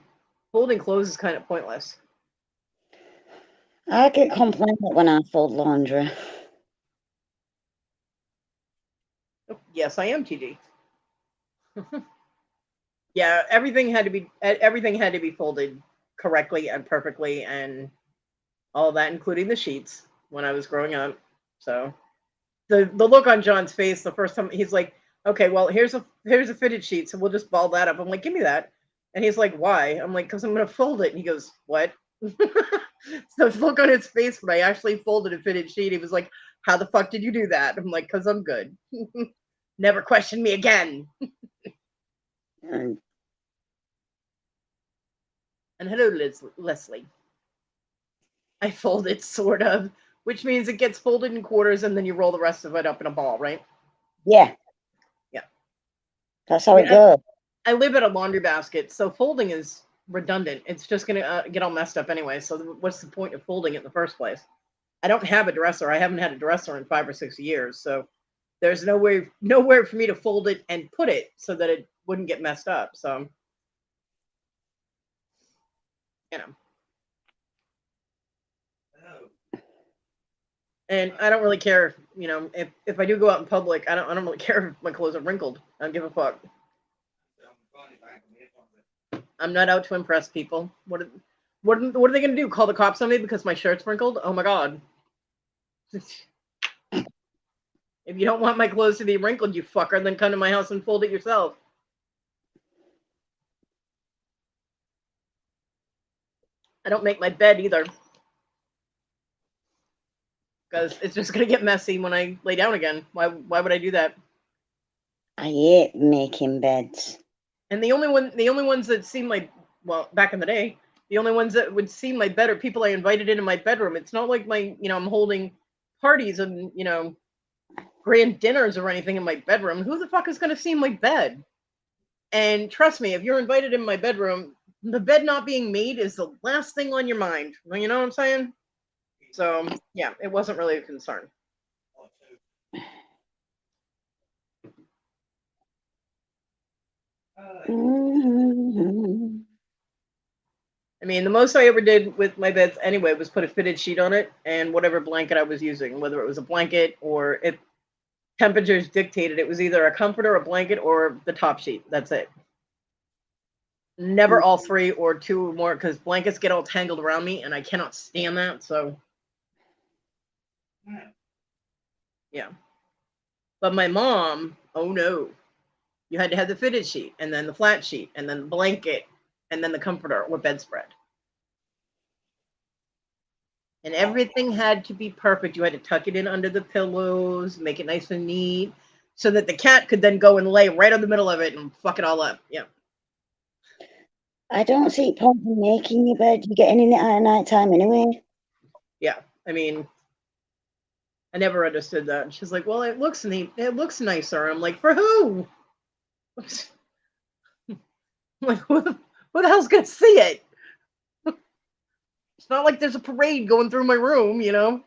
folding clothes is kind of pointless. I get complained when I fold laundry. Oh, yes, I am TG. Yeah, everything had to be folded correctly and perfectly and all that, including the sheets when I was growing up. So the look on John's face the first time he's like, okay, well here's a fitted sheet, so we'll just ball that up. I'm like, give me that. And he's like, why? I'm like, because I'm gonna fold it. And he goes, what? So the look on his face when I actually folded a fitted sheet, he was like, how the fuck did you do that? I'm like, because I'm good. Never question me again. And And hello, Leslie. I fold it, sort of, which means it gets folded in quarters and then you roll the rest of it up in a ball, right? yeah. Yeah. That's how it goes. I live at a laundry basket, so folding is redundant. It's just going to get all messed up anyway. So what's the point of folding it in the first place? I don't have a dresser. I haven't had a dresser in 5 or 6 years. So there's nowhere for me to fold it and put it so that it wouldn't get messed up. So, you know. And I don't really care, if I do go out in public, I don't really care if my clothes are wrinkled. I don't give a fuck. I'm not out to impress people. What are they gonna do? Call the cops on me because my shirt's wrinkled? Oh my god. If you don't want my clothes to be wrinkled, you fucker, then come to my house and fold it yourself. I don't make my bed either. Because it's just gonna get messy when I lay down again. Why would I do that? I hate making beds. And the only ones that seem like, well, back in the day, the only ones that would see my bed are people I invited into my bedroom. It's not like I'm holding parties and, grand dinners or anything in my bedroom. Who the fuck is going to see my bed? And trust me, if you're invited in my bedroom, the bed not being made is the last thing on your mind. You know what I'm saying? So, yeah, it wasn't really a concern. Mm-hmm. I mean, the most I ever did with my beds anyway was put a fitted sheet on it and whatever blanket I was using, whether it was a blanket or if temperatures dictated, it was either a comforter, a blanket, or the top sheet. That's it. Never all three or two or more, because blankets get all tangled around me and I cannot stand that. So, yeah. But my mom, oh no, you had to have the fitted sheet and then the flat sheet and then the blanket and then the comforter or bedspread. And everything had to be perfect. You had to tuck it in under the pillows, make it nice and neat, so that the cat could then go and lay right in the middle of it and fuck it all up. Yeah. I don't see point in making your bed. You're getting in it at night time anyway. Yeah. I mean, I never understood that. She's like, well, it looks neat. It looks nicer. I'm like, for who? I'm like, who the hell's gonna see it? It's not like there's a parade going through my room, you know?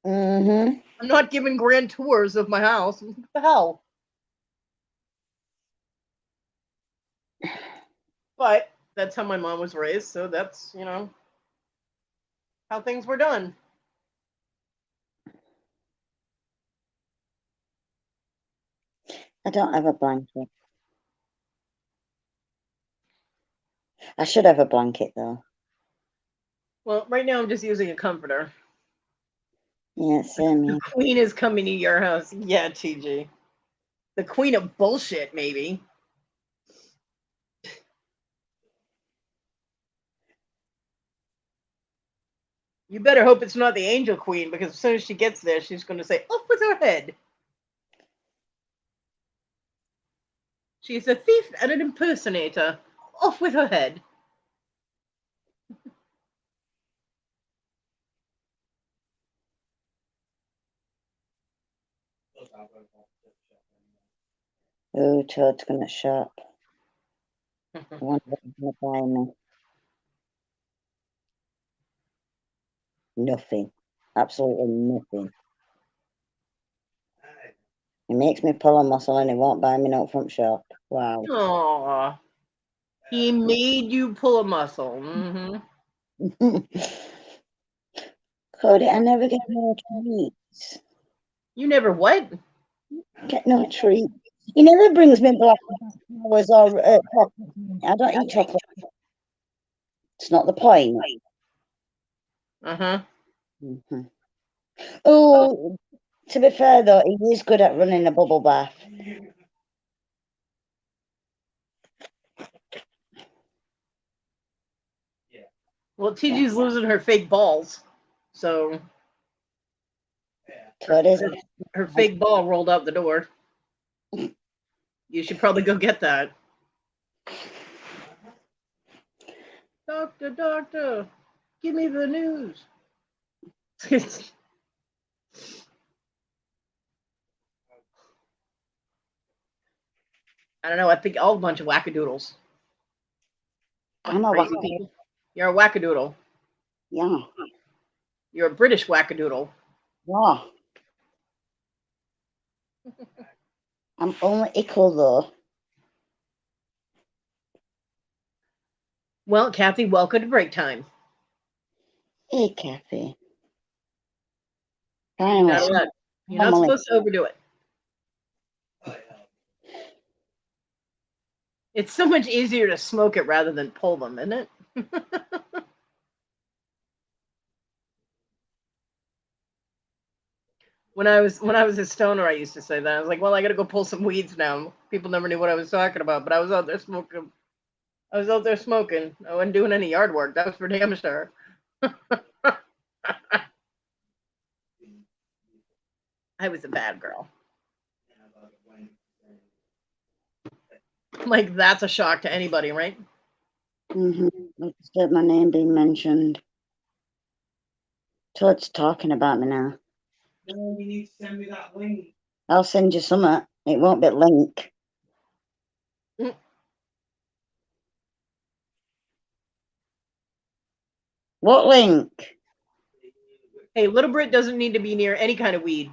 Mm-hmm. I'm not giving grand tours of my house. What the hell? But that's how my mom was raised, so that's, you know, how things were done. I don't have a blanket. I should have a blanket though. Well, right now I'm just using a comforter. Yeah, same. Yeah. The queen is coming to your house. Yeah, TG. The queen of bullshit, maybe. You better hope it's not the angel queen, because as soon as she gets there, she's going to say, off with her head. She's a thief and an impersonator. Off with her head. Oh, Toad's gonna shop. I wonder what he's gonna buy me. Nothing. Absolutely nothing. He makes me pull a muscle and he won't buy me no front shop. Wow. Aww. He made you pull a muscle. Mm-hmm. Kodi, I never get no treats. You never what? Get no treats. He never brings me black flowers or chocolate. I don't eat chocolate. It's not the point. Uh-huh. Mm-hmm. Oh, to be fair though, he is good at running a bubble bath. Well, TG's losing her fake balls. So Kodi's her fake ball rolled out the door. You should probably go get that. Doctor, doctor, give me the news. I don't know. I think all a bunch of wackadoodles. I'm a Crazy wackadoodle. people. You're a wackadoodle. Yeah. You're a British wackadoodle. Yeah. I'm only equal though. Well, Kathy, welcome to break time. Hey, Kathy. You're not supposed to overdo it. It's so much easier to smoke it rather than pull them, isn't it? When I was a stoner, I used to say that. I was like, well, I gotta go pull some weeds now. People never knew what I was talking about, but I was out there smoking. I wasn't doing any yard work. That was for damn sure. I was a bad girl. Like, that's a shock to anybody, right? Mm-hmm. I just heard my name being mentioned. Toad's talking about me now. No, you need to send me that link. I'll send you some. It won't be link. Mm. What link? Hey, Little Brit doesn't need to be near any kind of weed.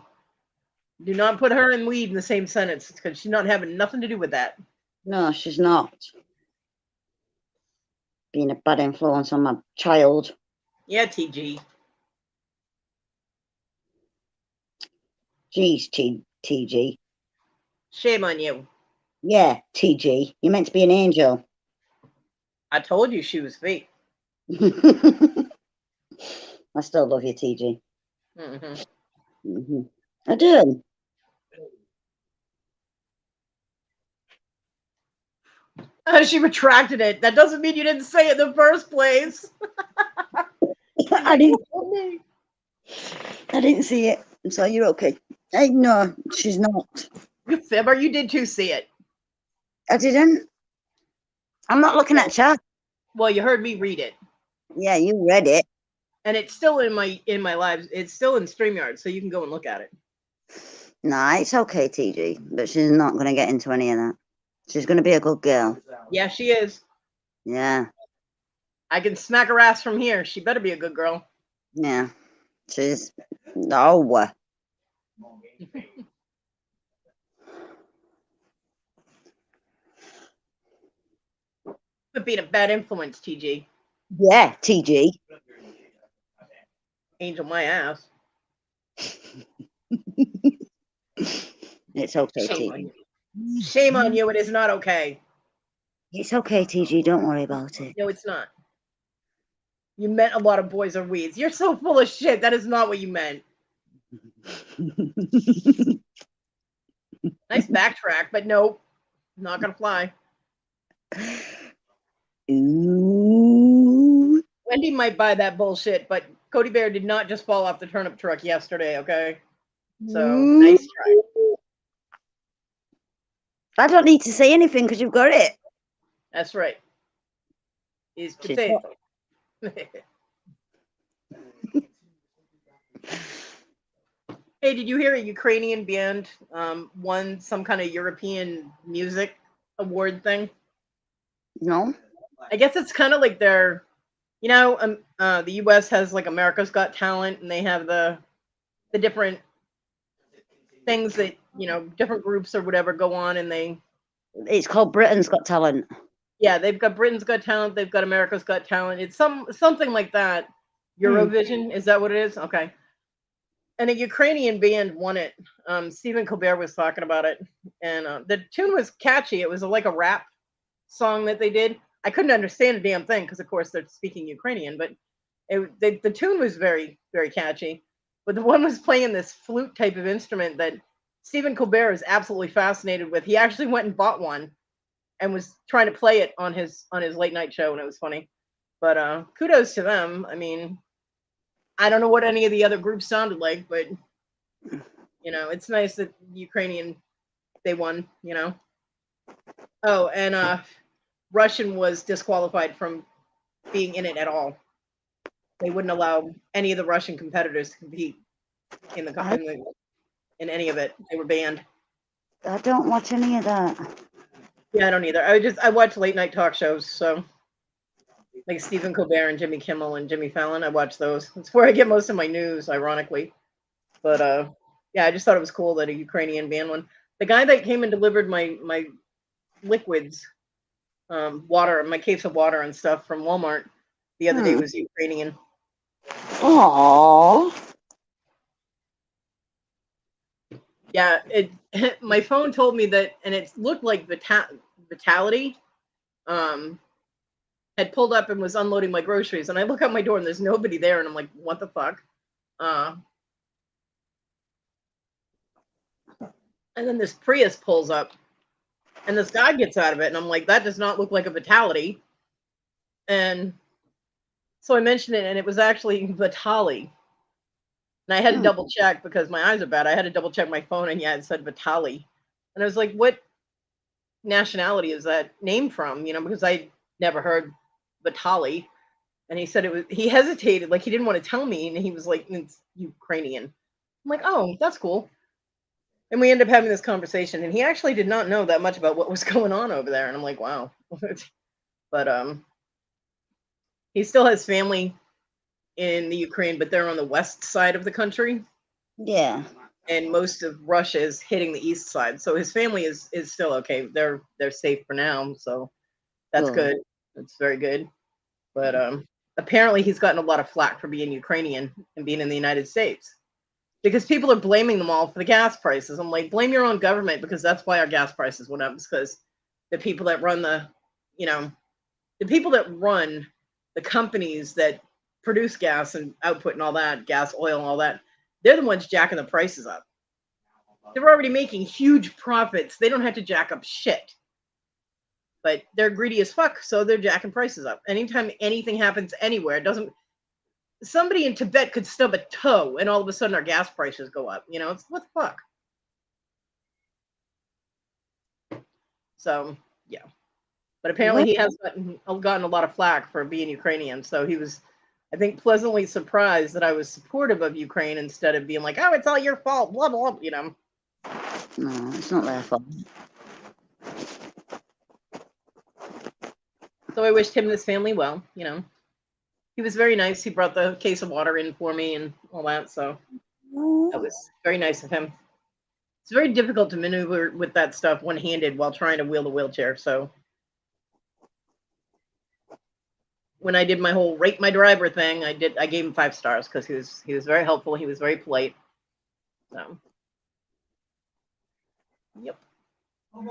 Do not put her and weed in the same sentence, because she's not having nothing to do with that. No, she's not. Being a bad influence on my child. Yeah, TG. Jeez, TG. Shame on you. Yeah, TG. You're meant to be an angel. I told you she was fake. I still love you, TG. Mm-hmm. Mm-hmm. I do. She retracted it. That doesn't mean you didn't say it in the first place. I didn't see it. So you're okay. Hey, no, she's not. You fibber, you did too see it. I didn't. I'm not looking at chat. Well, you heard me read it. Yeah, you read it. And it's still in my lives. It's still in StreamYard, so you can go and look at it. Nah, it's okay, TG, but she's not going to get into any of that. She's going to be a good girl. Yeah, she is. Yeah, I can smack her ass from here. She better be a good girl. yeah. She's... No. Quit being a bad influence, TG. Yeah, TG. Angel my ass. It's okay, Shame on TG. you. Shame on you. It is not okay. It's okay, TG. Don't worry about it. No, it's not. You meant a lot of boys are weeds. You're so full of shit. That is not what you meant. Nice backtrack, but nope. Not gonna fly. Ooh. Wendy might buy that bullshit, but Cody Bear did not just fall off the turnip truck yesterday, okay? So, nice try. I don't need to say anything because you've got it. That's right. Is She's potato. Hey, did you hear a Ukrainian band won some kind of European music award thing? No? I guess it's kind of like their, the U.S. has like America's Got Talent, and they have the different things that different groups or whatever go on, and It's called Britain's Got Talent. yeah, they've got Britain's Got Talent, they've got America's Got Talent. It's something like that. Eurovision, is that what it is? Okay. And a Ukrainian band won it. Stephen Colbert was talking about it, and the tune was catchy. It was like a rap song that they did. I couldn't understand a damn thing because, of course, they're speaking Ukrainian, but the tune was very, very catchy. But the one was playing this flute type of instrument that Stephen Colbert is absolutely fascinated with. He actually went and bought one and was trying to play it on his late night show, and it was funny. But kudos to them. I mean, I don't know what any of the other groups sounded like, but it's nice that Ukrainian they won. Oh, and Russian was disqualified from being in it at all. They wouldn't allow any of the Russian competitors to compete in in any of it. They were banned. I don't watch any of that. Yeah, I don't either. I watch late night talk shows, so like Stephen Colbert and Jimmy Kimmel and Jimmy Fallon. I watch those. It's where I get most of my news, ironically. But yeah, I just thought it was cool that a Ukrainian band won. The guy that came and delivered my liquids, water, my case of water and stuff from Walmart the other day was Ukrainian. Aww. Yeah, my phone told me that, and it looked like Vitality had pulled up and was unloading my groceries, and I look out my door and there's nobody there, and I'm like, what the fuck? And then this Prius pulls up, and this guy gets out of it, and I'm like, that does not look like a Vitality. And so I mentioned it, and it was actually Vitali. And I had to double check because my eyes are bad. I had to double check my phone, and yeah, it said Vitali. And I was like, what nationality is that name from? Because I never heard Vitali. And he said he hesitated, like he didn't want to tell me, and he was like, it's Ukrainian. I'm like, oh, that's cool. And we ended up having this conversation, and he actually did not know that much about what was going on over there. And I'm like, wow. But he still has family in the Ukraine, but they're on the west side of the country. Yeah. And most of Russia is hitting the east side. So his family is still okay. They're safe for now. So that's good. That's very good. But apparently he's gotten a lot of flack for being Ukrainian and being in the United States. Because people are blaming them all for the gas prices. I'm like, blame your own government, because that's why our gas prices went up. It's because the people that run the companies that produce gas and output and all that, gas, oil, and all that, they're the ones jacking the prices up. They're already making huge profits. They don't have to jack up shit. But they're greedy as fuck, so they're jacking prices up. Anytime anything happens anywhere, somebody in Tibet could stub a toe and all of a sudden our gas prices go up. It's what the fuck? So, yeah. But apparently he has gotten a lot of flack for being Ukrainian. So he was I think, pleasantly surprised that I was supportive of Ukraine instead of being like, oh, it's all your fault, blah, blah, blah, you know. No, it's not their fault. So I wished him and his family well, you know. He was very nice. He brought the case of water in for me and all that, so that was very nice of him. It's very difficult to maneuver with that stuff one-handed while trying to wheel the wheelchair, so when I did my whole rate my driver thing, I gave him 5 stars because he was very helpful, he was very polite. So yep. Come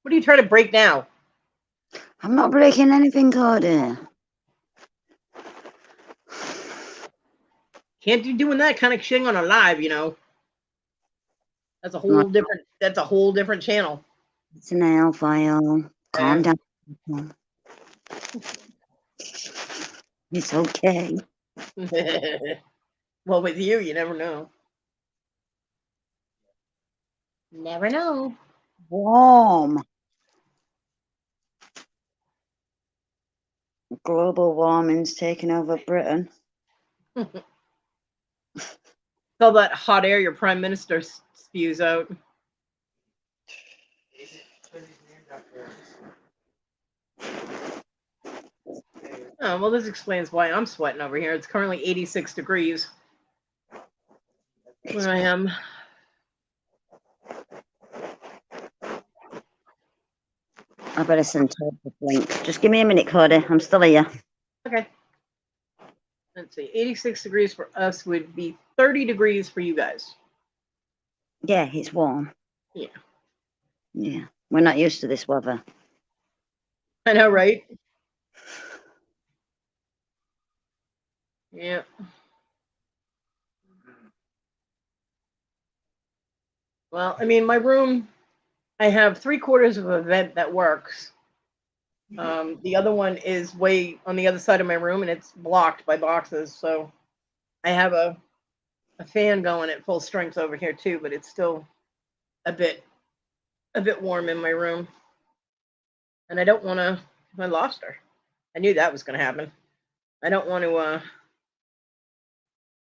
What are you trying to break now? I'm not breaking anything, Kodi. Can't be doing that kind of shit on a live, you know. That's a whole different channel. It's a nail file. Calm down. It's okay. Well, with you never know. Never know. Warm. Global warming's taking over Britain. All that hot air your prime minister spews out. Oh, well, this explains why I'm sweating over here. It's currently 86 degrees where I am. I better send Todd the link. Just give me a minute, Kodi. I'm still here. Okay. Let's see. 86 degrees for us would be 30 degrees for you guys. Yeah, it's warm. Yeah. Yeah. We're not used to this weather. I know, right? Yeah. Well, I mean, my room, I have 3/4 of a vent that works. The other one is way on the other side of my room, and it's blocked by boxes. So I have a fan going at full strength over here too, but it's still a bit warm in my room. And I don't want to. I lost her. I knew that was going to happen. I don't want to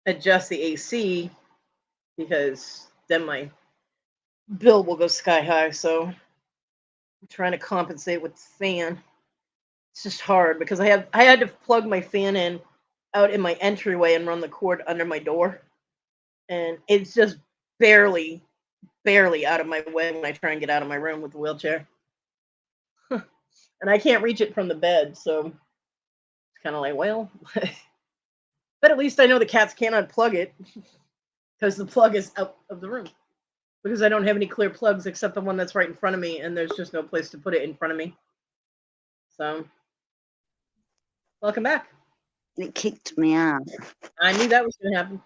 adjust the AC because then my bill will go sky high. So I'm trying to compensate with the fan. It's just hard because I had to plug my fan in out in my entryway and run the cord under my door, and it's just barely out of my way when I try and get out of my room with the wheelchair. And I can't reach it from the bed, so it's kind of like, well, but at least I know the cats can't unplug it because the plug is out of the room. Because I don't have any clear plugs except the one that's right in front of me, and there's just no place to put it in front of me. So, welcome back. It kicked me out. I knew that was going to happen.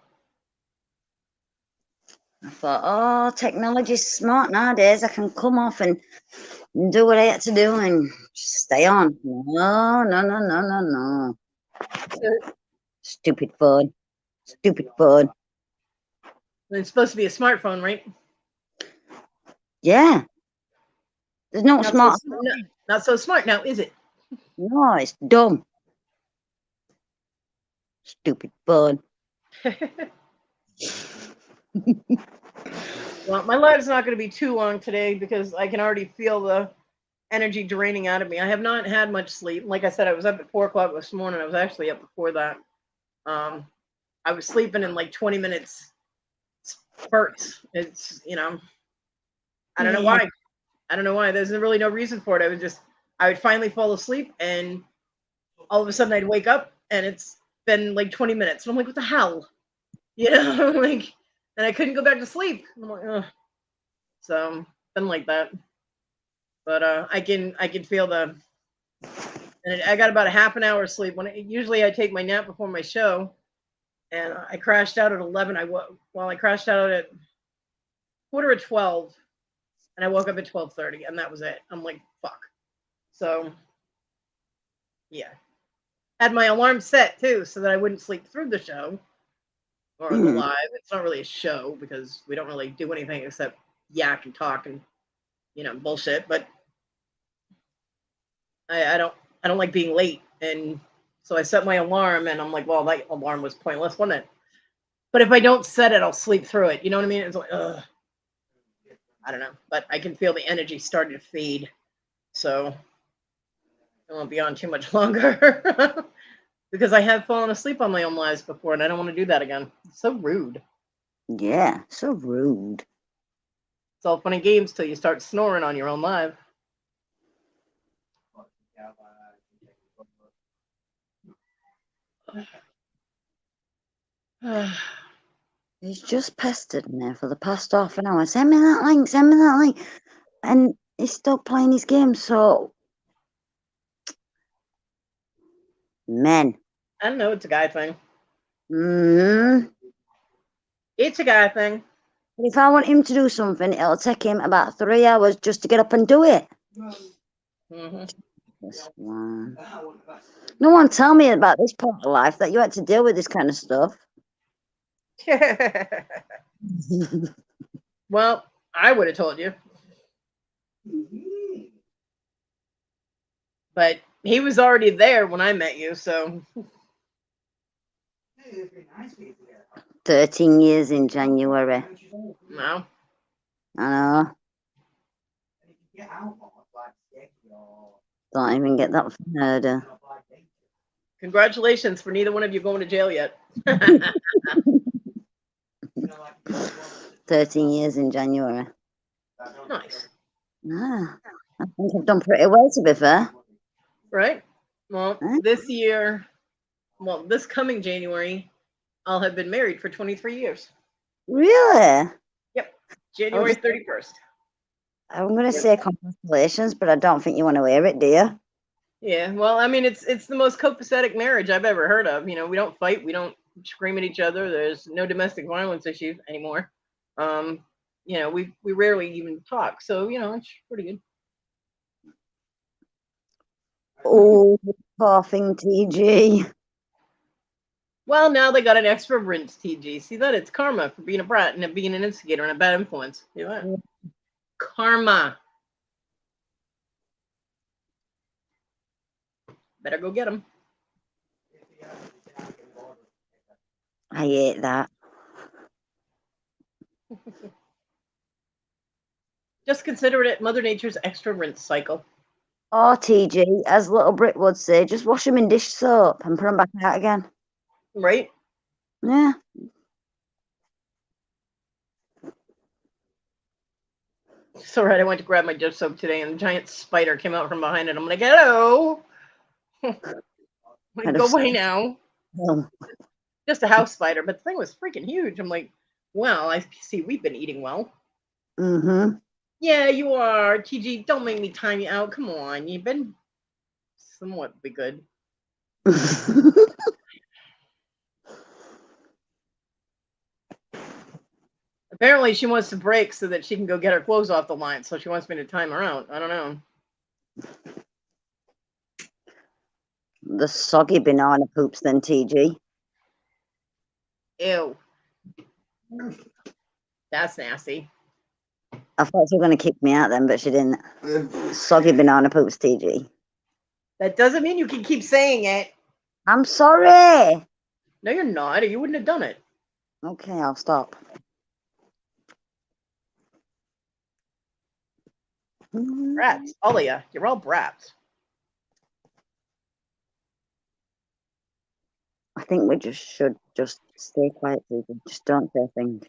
I thought, oh, technology's smart nowadays. I can come off and do what I had to do and stay on. No. Stupid phone. Stupid phone. It's supposed to be a smartphone, right? Yeah. There's no Not smart. So, not so smart now, is it? No, it's dumb. Stupid phone. Well, my live's not going to be too long today because I can already feel the energy draining out of me. I have not had much sleep. Like I said, I was up at 4 o'clock this morning. I was actually up before that. I was sleeping in like 20 minutes spurts. It's, I don't know why. I don't know why. There's really no reason for it. I would finally fall asleep and all of a sudden I'd wake up and it's been like 20 minutes. And I'm like, what the hell? Like, and I couldn't go back to sleep. I'm like, ugh. So, been like that. But I can feel and I got about a half an hour of sleep. Usually I take my nap before my show, and I crashed out at 11. I crashed out at 11:45, and I woke up at 12:30, and that was it. I'm like, fuck. So, yeah, had my alarm set too, so that I wouldn't sleep through the show or the live. It's not really a show because we don't really do anything except yak and talk and bullshit. But I don't like being late, and so I set my alarm, and I'm like, well, that alarm was pointless, wasn't it? But if I don't set it, I'll sleep through it. You know what I mean? It's like, ugh. I don't know, but I can feel the energy starting to fade, so I won't be on too much longer because I have fallen asleep on my own lives before, and I don't want to do that again. It's so rude. Yeah, so rude. It's all fun and games till you start snoring on your own live. He's just pestered me for the past half an hour. Send me that link, send me that link. And he's still playing his game, so... Men. I don't know. It's a guy thing. Mm-hmm. It's a guy thing. But if I want him to do something, it'll take him about 3 hours just to get up and do it. Mm-hmm. No one tell me about this part of life that you had to deal with this kind of stuff. Well, I would have told you. But he was already there when I met you, so. 13 years in January. No. I know. Don't even get that further. Congratulations for neither one of you going to jail yet. 13 years in January. Nice. Ah, I think I've done pretty well, to be fair. Right? Well, this year, this coming January, I'll have been married for 23 years. Really? Yep. January 31st. I'm going to say congratulations, but I don't think you want to hear it, do you? Yeah, well, I mean, it's the most copacetic marriage I've ever heard of. You know, we don't fight, we don't scream at each other. There's no domestic violence issues anymore. You know, we rarely even talk, so you know, it's pretty good. Oh, coughing TG. Well, now they got an extra rinse, TG. See that? It's karma for being a brat and being an instigator and a bad influence. See that? Karma. Better go get them. I hate that. Just consider it Mother Nature's extra rinse cycle. Oh, TG, as Little Brick would say, just wash them in dish soap and put them back out again. Right? Yeah. It's all right. I went to grab my dish soap today, and a giant spider came out from behind it. I'm like, hello. Like, go away now. Oh. Just a house spider, but the thing was freaking huge. I'm like, well, I see we've been eating well. Mm-hmm. Yeah, you are. TG, don't make me time you out. Come on. You've been somewhat good. Apparently, she wants to break so that she can go get her clothes off the line. So she wants me to time her out. I don't know. The soggy banana poops then, TG. Ew. That's nasty. I thought she was going to kick me out then, but she didn't. Soggy banana poops, TG. That doesn't mean you can keep saying it. I'm sorry. No, you're not, or you wouldn't have done it. Okay, I'll stop. Brats. All of you. You're all brats. I think we should just stay quiet, TG. Just don't say a thing.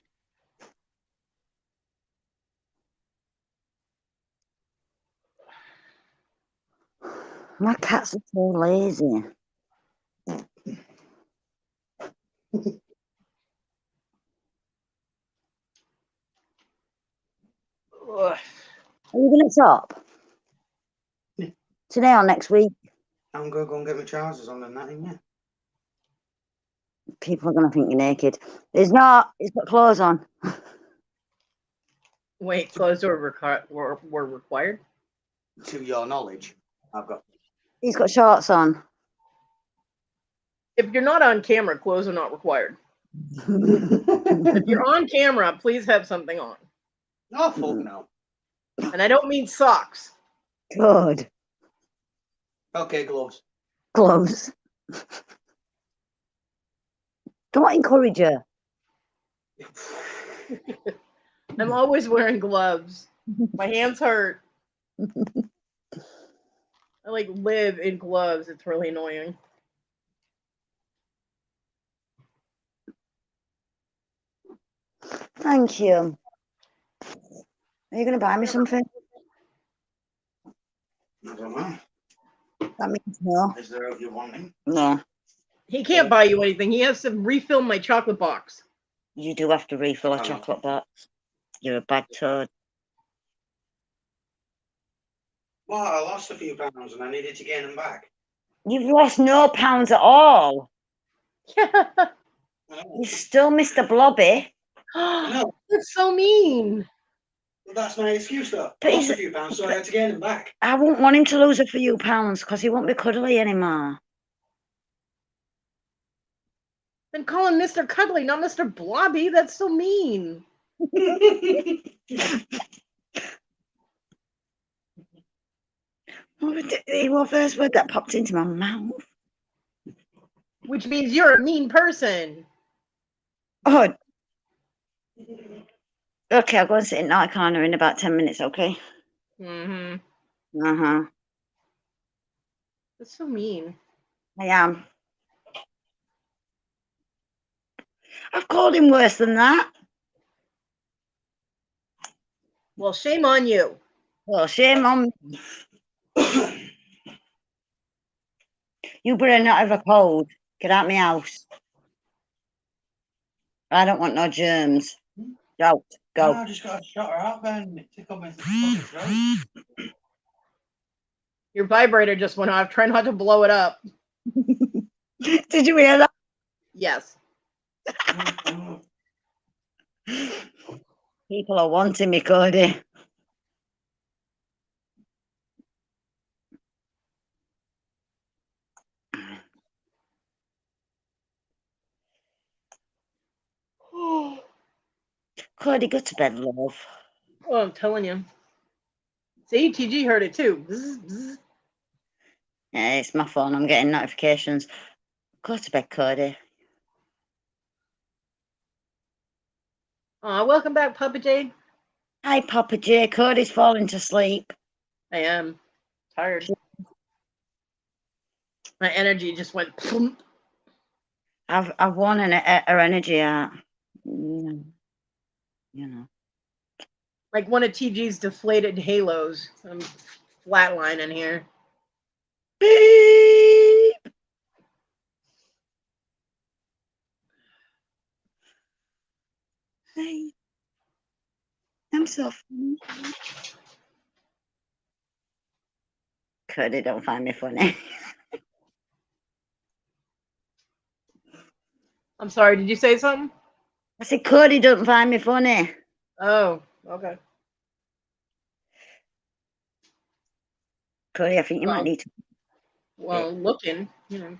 My cats are so lazy. Ugh. Are you going to stop? Yeah. Today or next week? I'm going to go and get my trousers on and that, yeah. People are going to think you're naked. He's not. He's got clothes on. Wait, clothes were required? To your knowledge, I've got... He's got shorts on. If you're not on camera, clothes are not required. If you're on camera, please have something on. Oh, fuck no. And I don't mean socks. Good. Okay, gloves. Gloves. Don't encourage her. I'm always wearing gloves. My hands hurt. I like live in gloves. It's really annoying. Thank you. Are you going to buy me something? I don't know. That means no. Is there what you're wanting? No. He can't buy you anything. He has to refill my chocolate box. You do have to refill a Oh. chocolate box. You're a bad toad. Well, I lost a few pounds and I needed to gain them back. You've lost no pounds at all. Yeah. You're still Mr. Blobby. No. That's so mean. Well, that's my excuse, though. But I lost he's- a few pounds, so I had to gain them back. I wouldn't want him to lose a few pounds because he won't be cuddly anymore. Then call him Mr. Cuddly, not Mr. Blobby. That's so mean. What was the first word that popped into my mouth? Which means you're a mean person. Oh. Okay, I'll go and sit in that corner in about 10 minutes, okay? Mm-hmm. Uh-huh. That's so mean. I am. I've called him worse than that. Well, shame on you. Well, shame on me. You better not have a cold. Get out my house. I don't want no germs. Out. Go. No, I just got to shut her out, Ben. It tickled my fucking throat. Your vibrator just went off. Try not to blow it up. Did you hear that? Yes. People are wanting me, Kodi. Kodi, go to bed, love. Oh, I'm telling you. See, TG heard it too. Bzz, bzz. Yeah, it's my phone. I'm getting notifications. Go to bed, Kodi. Welcome back, Papa Jade. Hi, Papa J. Cody's falling to sleep. I am tired. My energy just went plump. I've won her energy out. You know. Like one of TG's deflated halos. I'm flatlining here. Beep. Hey. I'm so funny. Cody don't find me funny. I'm sorry, did you say something? I said Cody don't find me funny. Oh, okay. Cody, I think you might need to. Well, looking, you know.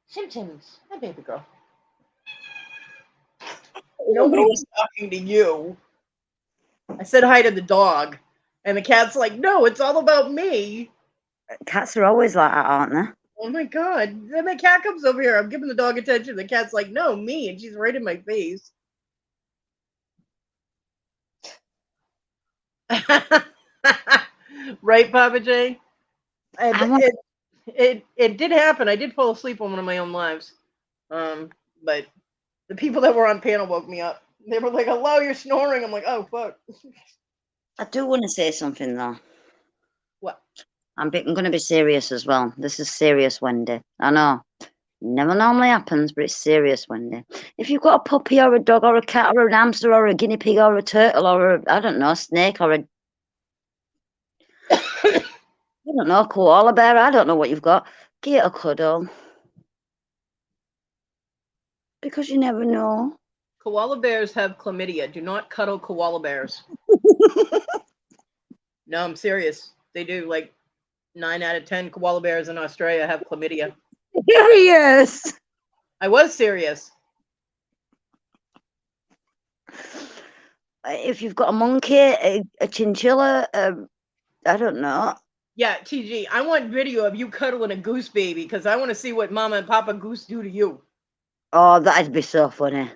Symptoms. Hi, baby girl. Nobody was talking to you. I said hi to the dog, and the cat's like, "No, it's all about me." Cats are always like that, aren't they? Oh my god! Then the cat comes over here. I'm giving the dog attention. The cat's like, "No, me," and she's right in my face. Right, Papa J? And it did happen. I did fall asleep on one of my own lives. But the people that were on panel woke me up. They were like, "Hello, you're snoring." I'm like, "Oh fuck." I do want to say something though. What? I'm going to be serious as well. This is serious, Wendy. I know. Never normally happens, but it's serious, Wendy. If you've got a puppy or a dog or a cat or an hamster or a guinea pig or a turtle or I don't know, a snake or a I don't know, koala bear, I don't know what you've got. Give it a cuddle. Because you never know. Koala bears have chlamydia. Do not cuddle koala bears. No, I'm serious. They do. Like 9 out of 10 koala bears in Australia have chlamydia. Serious. I was serious. If you've got a monkey, a chinchilla, I don't know. Yeah, TG, I want video of you cuddling a goose baby because I want to see what Mama and Papa Goose do to you. Oh, that'd be so funny.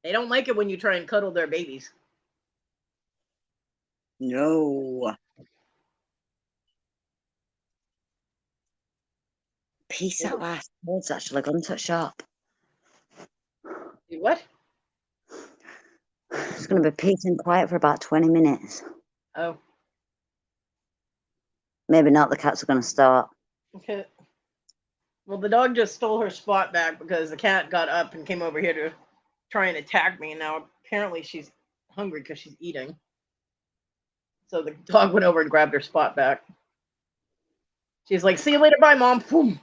They don't like it when you try and cuddle their babies. No. Peace out, last words actually gone to shop. What? It's going to be peace and quiet for about 20 minutes. Oh, Maybe not. The cats are going to start. okay. Well, the dog just stole her spot back because the cat got up and came over here to try and attack me. And now apparently she's hungry because she's eating. So the dog went over and grabbed her spot back. She's like, "See you later, bye, Mom." Boom.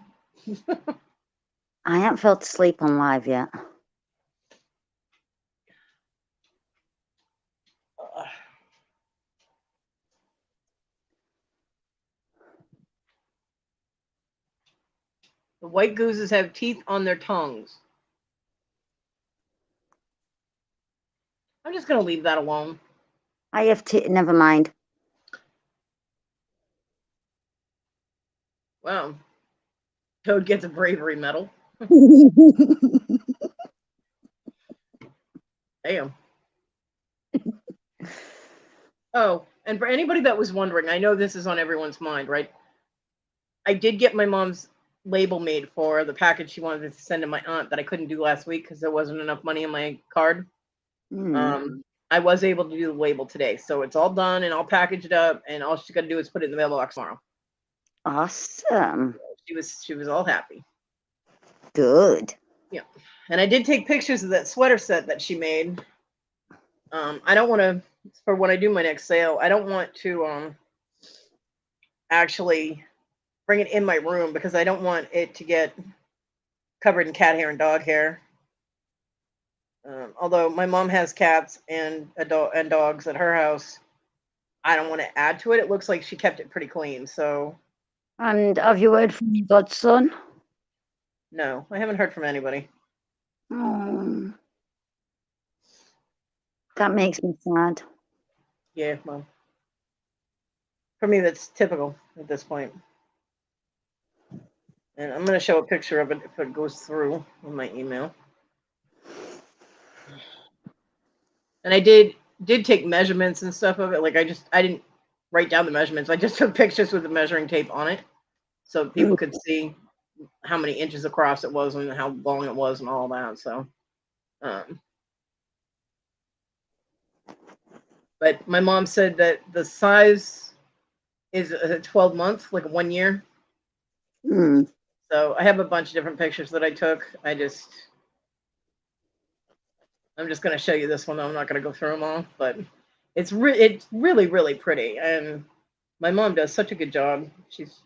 I haven't fell asleep on live yet. The white gooses have teeth on their tongues. I'm just going to leave that alone. I have never mind. Wow. Toad gets a bravery medal. Damn. Oh, and for anybody that was wondering, I know this is on everyone's mind, right? I did get my mom's label made for the package she wanted to send to my aunt that I couldn't do last week because there wasn't enough money in my card. I was able to do the label today, so it's all done and all packaged up, and all she's got to do is put it in the mailbox tomorrow. Awesome. She was all happy. Good. Yeah, and I did take pictures of that sweater set that she made. I don't want to, for when I do my next sale, I don't want to actually bring it in my room because I don't want it to get covered in cat hair and dog hair. Although my mom has cats and dogs at her house, I don't want to add to it. It looks like she kept it pretty clean. So. And have you heard from your godson? No, I haven't heard from anybody. Oh, that makes me sad. Yeah, well, for me that's typical at this point. And I'm going to show a picture of it if it goes through in my email. And I did take measurements and stuff of it. Like I didn't write down the measurements. I just took pictures with the measuring tape on it so people could see how many inches across it was and how long it was and all that. So, but my mom said that the size is a 12 months, like 1 year. So I have a bunch of different pictures that I took. I'm just going to show you this one. I'm not going to go through them all, but it's really, really pretty. And my mom does such a good job. She's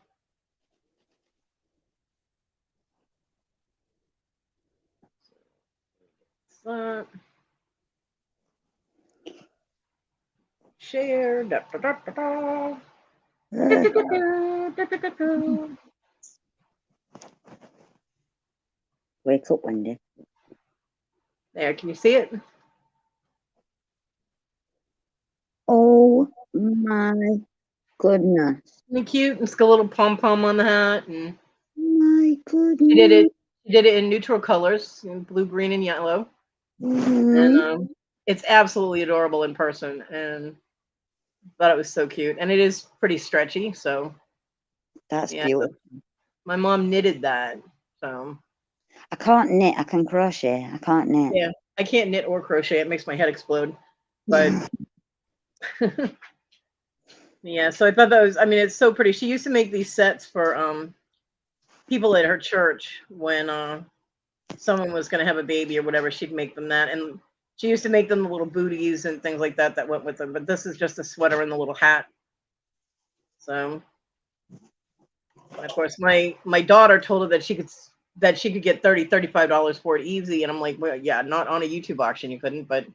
share. Da, da, da, da, da. Wake up, Wendy. There, can you see it? Oh my goodness. Isn't it cute? It's got a little pom-pom on the hat. And My goodness. She did it in neutral colors, blue, green, and yellow. And it's absolutely adorable in person. And thought it was so cute. And it is pretty stretchy, so. That's beautiful. My mom knitted that, so. I can't knit. I can crochet. I can't knit. Yeah, I can't knit or crochet. It makes my head explode. But yeah, so I thought that was. I mean, it's so pretty. She used to make these sets for people at her church when someone was going to have a baby or whatever. She'd make them that, and she used to make them the little booties and things like that went with them. But this is just a sweater and the little hat. So, and of course, my daughter told her that she could get $35 for it easy, and I'm like, well, yeah, not on a YouTube auction, you couldn't, but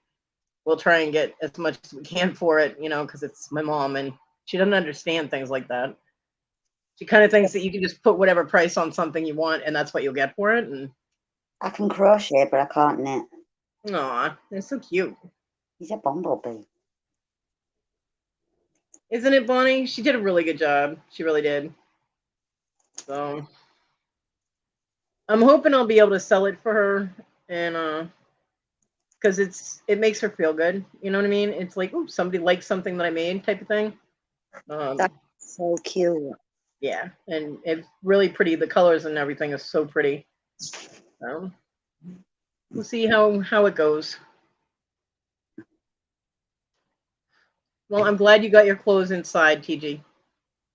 we'll try and get as much as we can for it, because it's my mom and she doesn't understand things like that. She kind of thinks that you can just put whatever price on something you want, and that's what you'll get for it. And I can crochet, but I can't knit. aw, it's so cute. He's a bumblebee. Isn't it, Bonnie? She did a really good job. She really did. So I'm hoping I'll be able to sell it for her, and because it makes her feel good. You know what I mean? It's like, ooh, somebody likes something that I made, type of thing. That's so cute. Yeah, and it's really pretty. The colors and everything is so pretty. So we'll see how it goes. Well, I'm glad you got your clothes inside, TG.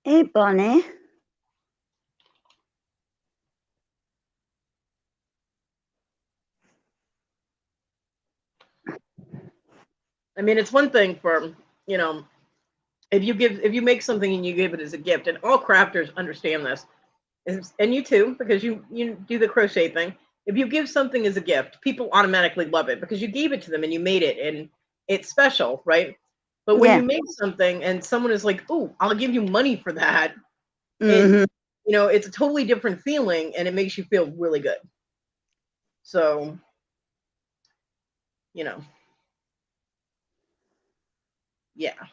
Hey, Bonnie. I mean, it's one thing for, you know, if you make something and you give it as a gift, and all crafters understand this, and you too, because you do the crochet thing. If you give something as a gift, people automatically love it because you gave it to them and you made it and it's special, right? But when Yeah. you make something and someone is like, "Oh, I'll give you money for that," Mm-hmm. it's a totally different feeling and it makes you feel really good. So, you know, yeah.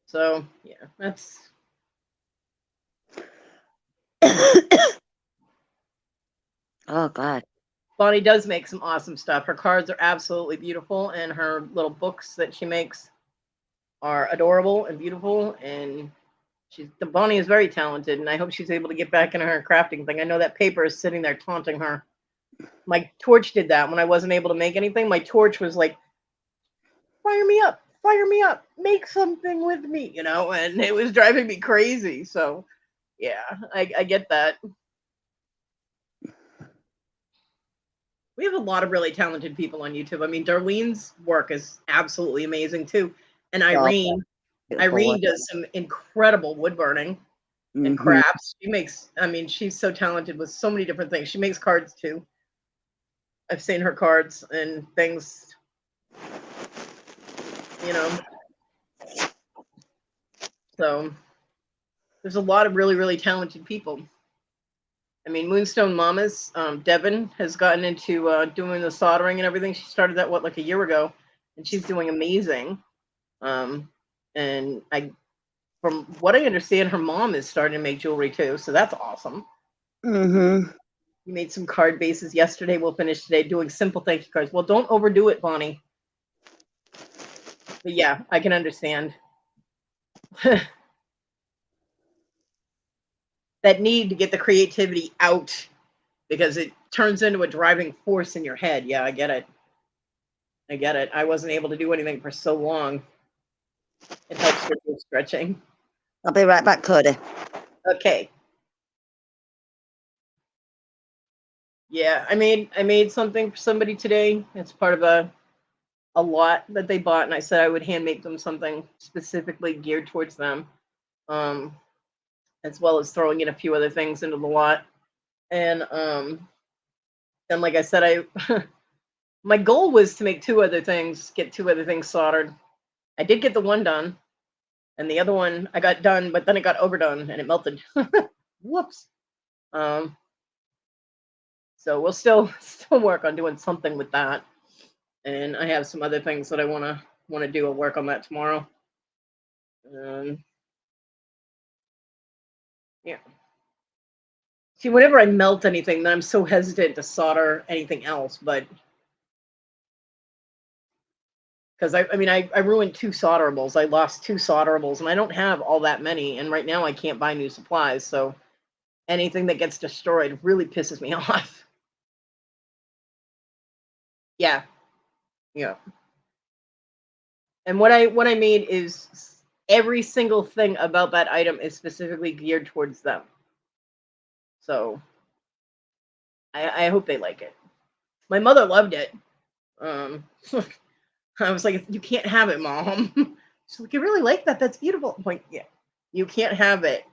So, yeah, that's Oh, God. Bonnie does make some awesome stuff. Her cards are absolutely beautiful, and her little books that she makes are adorable and beautiful. And Bonnie is very talented, and I hope she's able to get back into her crafting thing. I know that paper is sitting there taunting her. My torch did that when I wasn't able to make anything. My torch was like, fire me up, make something with me, and it was driving me crazy. So, yeah, I get that. We have a lot of really talented people on YouTube. I mean, Darlene's work is absolutely amazing too. And Oh, Irene beautiful work. does some incredible wood burning and Mm-hmm. crafts. She's so talented with so many different things. She makes cards too. I've seen her cards and things, you know. So there's a lot of really, really talented people. I mean, Moonstone Mamas, Devin has gotten into doing the soldering and everything. She started that, like a year ago, and she's doing amazing. And from what I understand, her mom is starting to make jewelry too, so that's awesome. Mm-hmm. We made some card bases yesterday. We'll finish today doing simple thank you cards. Well, don't overdo it, Bonnie. But yeah, I can understand that need to get the creativity out because it turns into a driving force in your head. Yeah, I get it. I wasn't able to do anything for so long. It helps with your stretching. I'll be right back, Kodi. Okay. Yeah, I made something for somebody today. It's part of a lot that they bought, and I said I would hand make them something specifically geared towards them, as well as throwing in a few other things into the lot. And like I said, my goal was to make get two other things soldered. I did get the one done, and the other one I got done, but then it got overdone and it melted. Whoops. Um, so we'll still work on doing something with that. And I have some other things that I wanna do. I'll work on that tomorrow. Yeah. See, whenever I melt anything, then I'm so hesitant to solder anything else. But because I ruined two solderables. I lost two solderables, and I don't have all that many. And right now, I can't buy new supplies. So anything that gets destroyed really pisses me off. Yeah, yeah. And what I made is every single thing about that item is specifically geared towards them. So I hope they like it. My mother loved it. Um, I was like, "You can't have it, Mom." She's like, "You really like that? That's beautiful." I'm like, "Yeah, you can't have it."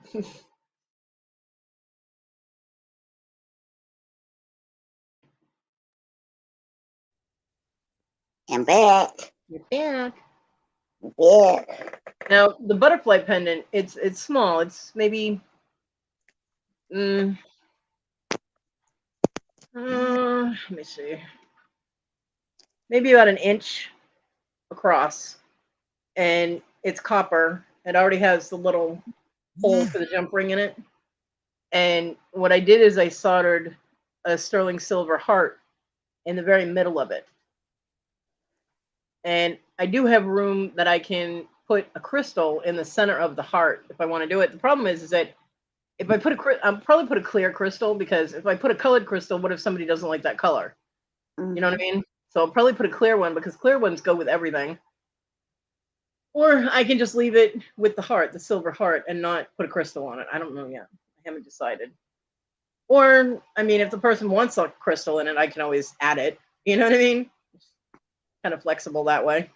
I'm back. You're back. Yeah. Now the butterfly pendant, it's small. It's maybe let me see, maybe about an inch across, and it's copper. It already has the little hole for the jump ring in it. And what I did is I soldered a sterling silver heart in the very middle of it. And I do have room that I can put a crystal in the center of the heart if I want to do it. The problem is that if I put I'll probably put a clear crystal, because if I put a colored crystal, what if somebody doesn't like that color? You know what I mean? So I'll probably put a clear one, because clear ones go with everything. Or I can just leave it with the heart, the silver heart, and not put a crystal on it. I don't know yet. I haven't decided. Or, I mean, if the person wants a crystal in it, I can always add it. You know what I mean? Kind of flexible that way.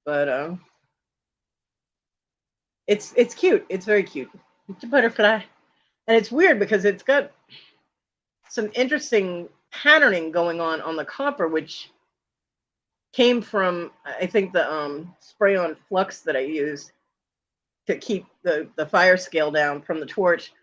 But it's cute. It's very cute. It's a butterfly. And it's weird because it's got some interesting patterning going on the copper, which came from, I think, the spray on flux that I used to keep the fire scale down from the torch.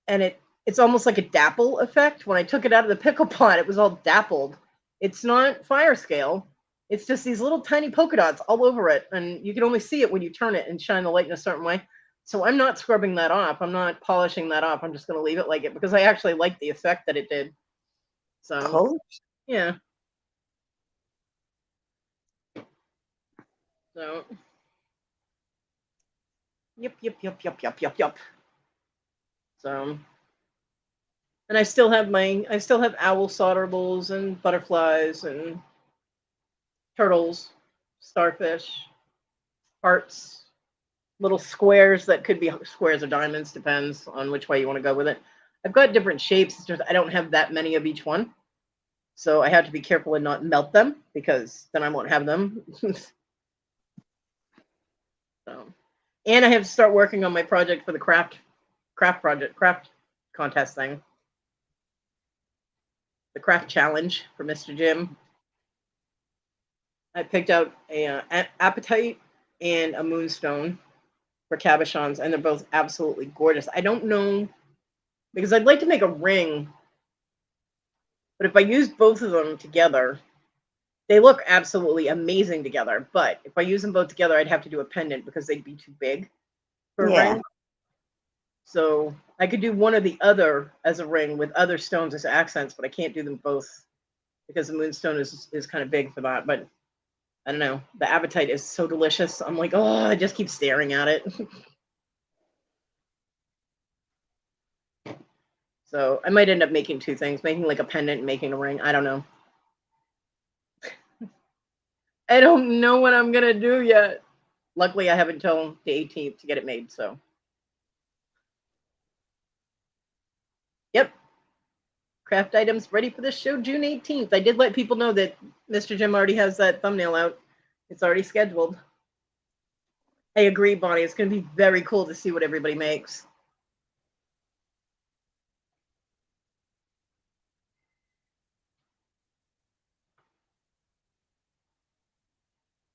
And it's almost like a dapple effect. When I took it out of the pickle pot, it was all dappled. It's not fire scale. It's just these little tiny polka dots all over it. And you can only see it when you turn it and shine the light in a certain way. So I'm not scrubbing that off. I'm not polishing that off. I'm just going to leave it like it, because I actually like the effect that it did. So, Cool. yeah. So, yep. So, and I still have owl solderables and butterflies and turtles, starfish, hearts, little squares that could be squares or diamonds, depends on which way you want to go with it. I've got different shapes. It's just I don't have that many of each one. So I have to be careful and not melt them, because then I won't have them. So, and I have to start working on my project for the craft contest thing. The craft challenge for Mr. Jim. I picked out a apatite and a moonstone for cabochons, and they're both absolutely gorgeous. I don't know, because I'd like to make a ring, but if I use both of them together, they look absolutely amazing together. But if I use them both together, I'd have to do a pendant, because they'd be too big for a ring. So I could do one or the other as a ring with other stones as accents, but I can't do them both, because the moonstone is kind of big for that. But I don't know. The apatite is so delicious. I'm like, oh, I just keep staring at it. So I might end up making two things, making like a pendant and making a ring. I don't know. I don't know what I'm going to do yet. Luckily, I have until the 18th to get it made. So, yep. Craft items ready for this show June 18th. I did let people know that Mr. Jim already has that thumbnail out. It's already scheduled. I agree, Bonnie. It's going to be very cool to see what everybody makes.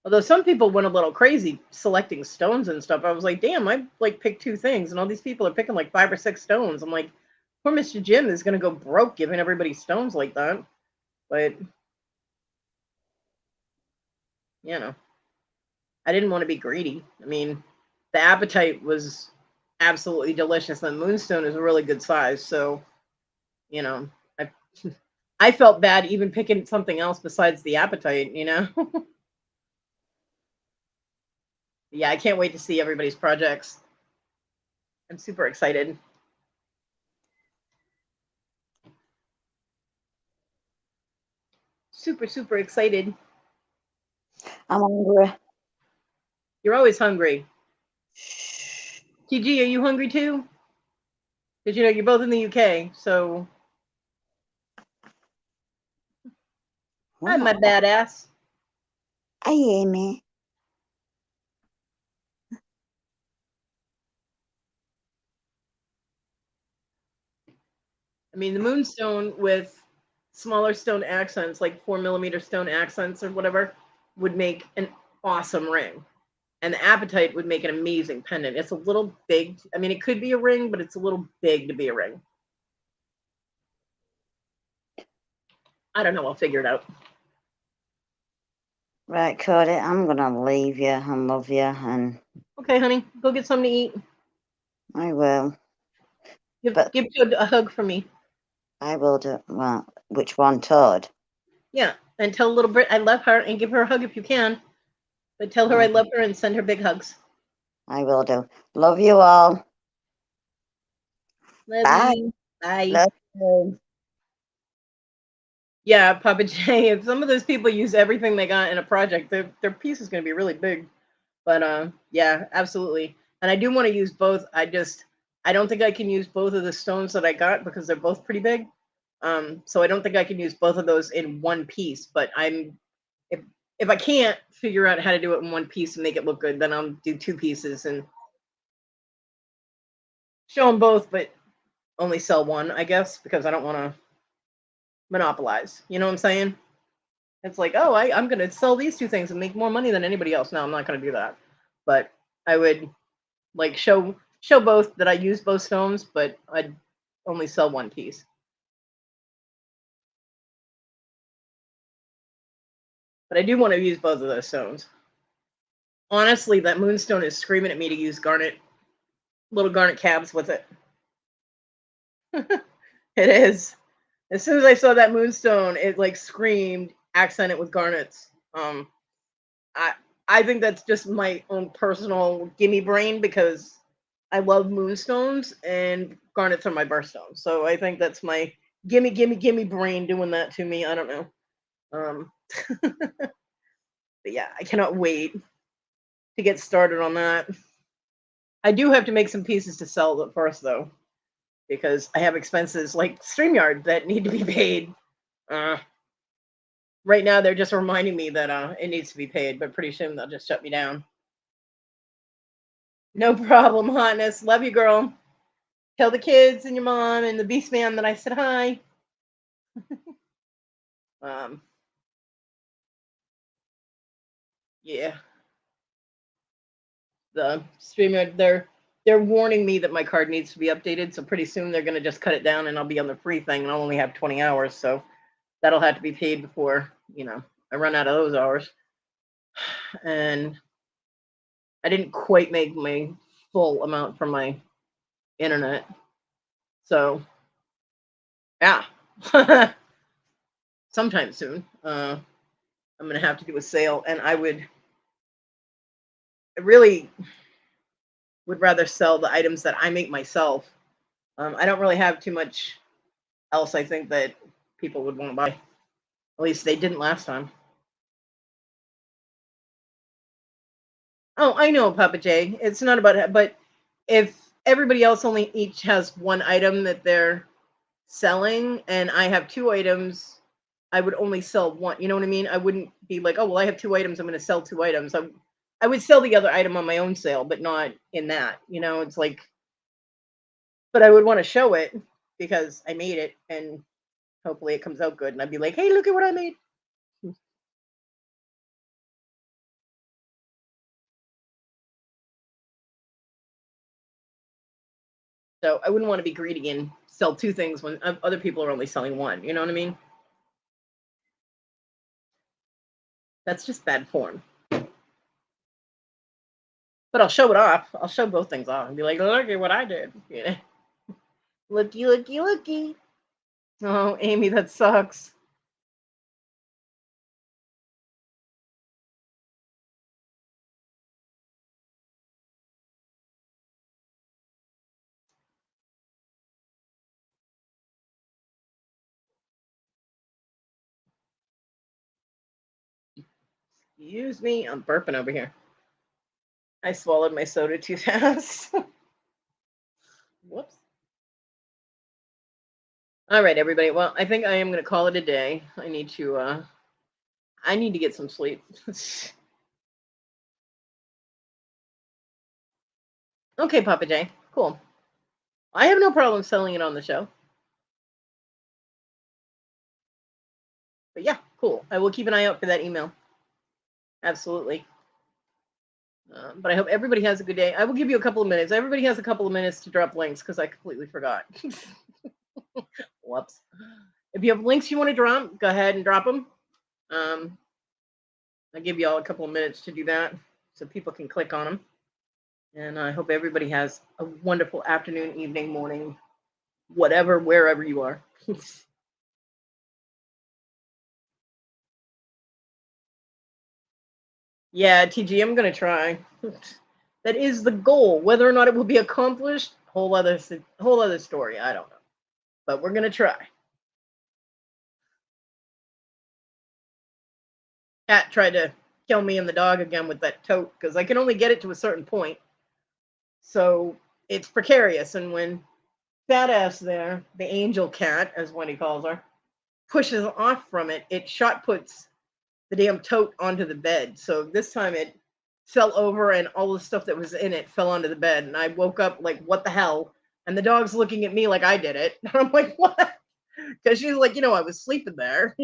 Although some people went a little crazy selecting stones and stuff. I was like, damn, I like picked two things, and all these people are picking like 5 or 6 stones. I'm like, poor Mr. Jim is going to go broke giving everybody stones like that. But, you know, I didn't want to be greedy. I mean, the apatite was absolutely delicious. The moonstone is a really good size. So, you know, I felt bad even picking something else besides the apatite, you know? Yeah, I can't wait to see everybody's projects. I'm super excited. Super excited. I'm hungry. You're always hungry. TG, are you hungry too? Because you know you're both in the UK, so I'm my badass. Hi, Amy. I mean, the moonstone with smaller stone accents, like 4mm stone accents or whatever, would make an awesome ring. And the apatite would make an amazing pendant. It's a little big. I mean, it could be a ring, but it's a little big to be a ring. I don't know. I'll figure it out. Right, Kodi, I'm going to leave you and love you, and Okay, honey. Go get something to eat. I will. Give But Toad a hug from me. I will do. Well, which one, Toad? Yeah. And tell little Brit I love her and give her a hug if you can. But tell her I love her and send her big hugs. I will do. Love you all. Love Bye. you. Bye. Love you. Yeah, Papa J, if some of those people use everything they got in a project, their piece is going to be really big. But yeah, absolutely. And I do want to use both. I don't think I can use both of the stones that I got because they're both pretty big. So I don't think I can use both of those in one piece. But if I can't figure out how to do it in one piece and make it look good, then I'll do two pieces and show them both, but only sell one, I guess, because I don't want to monopolize. You know what I'm saying? It's like, oh, I'm going to sell these two things and make more money than anybody else. No, I'm not going to do that. But I would like show both that I use both stones, but I'd only sell one piece. But I do want to use both of those stones. Honestly, that moonstone is screaming at me to use little garnet cabs with it. It is. As soon as I saw that moonstone, it like screamed, accent it with garnets. I think that's just my own personal gimme brain because I love moonstones and garnets are my birthstones. So I think that's my gimme brain doing that to me. I don't know. But yeah, I cannot wait to get started on that. I do have to make some pieces to sell first though, because I have expenses like StreamYard that need to be paid. Right now they're just reminding me that it needs to be paid, but pretty soon they'll just shut me down. No problem, hotness. Love you, girl. Tell the kids and your mom and the beast man that I said hi. um yeah. The StreamYard they're warning me that my card needs to be updated, so pretty soon they're gonna just cut it down and I'll be on the free thing and I'll only have 20 hours, so that'll have to be paid before, I run out of those hours. And I didn't quite make my full amount from my internet. So yeah. Sometime soon. I'm gonna have to do a sale and I really would rather sell the items that I make myself. I don't really have too much else I think that people would want to buy. At least they didn't last time. Oh, I know, Papa J. It's not about it, but if everybody else only each has one item that they're selling and I have two items, I would only sell one. You know what I mean? I wouldn't be like, oh, well, I have two items. I'm going to sell two items. I would sell the other item on my own sale, but not in that. It's like, but I would want to show it because I made it and hopefully it comes out good. And I'd be like, hey, look at what I made. So I wouldn't want to be greedy and sell two things when other people are only selling one. You know what I mean? That's just bad form. But I'll show it off. I'll show both things off and be like, look at what I did. Yeah. Looky, looky, looky. Oh, Amy, that sucks. Excuse me. I'm burping over here. I swallowed my soda too fast. Whoops. All right, everybody. Well, I think I am going to call it a day. I need to get some sleep. Okay, Papa J. Cool. I have no problem selling it on the show. But yeah, cool. I will keep an eye out for that email. Absolutely. But I hope everybody has a good day. I will give you a couple of minutes. Everybody has a couple of minutes to drop links because I completely forgot. Whoops. If you have links you want to drop, go ahead and drop them. I'll give you all a couple of minutes to do that so people can click on them. And I hope everybody has a wonderful afternoon, evening, morning, whatever, wherever you are. Yeah, TG, I'm going to try. That is the goal. Whether or not it will be accomplished, whole other story. I don't know. But we're going to try. Cat tried to kill me and the dog again with that tote because I can only get it to a certain point. So it's precarious. And when fat ass there, the angel cat, as Wendy calls her, pushes off from it, it shot puts the damn tote onto the bed. So this time it fell over and all the stuff that was in it fell onto the bed. And I woke up like, what the hell? And the dog's looking at me like I did it. And I'm like, what? Because she's like, I was sleeping there,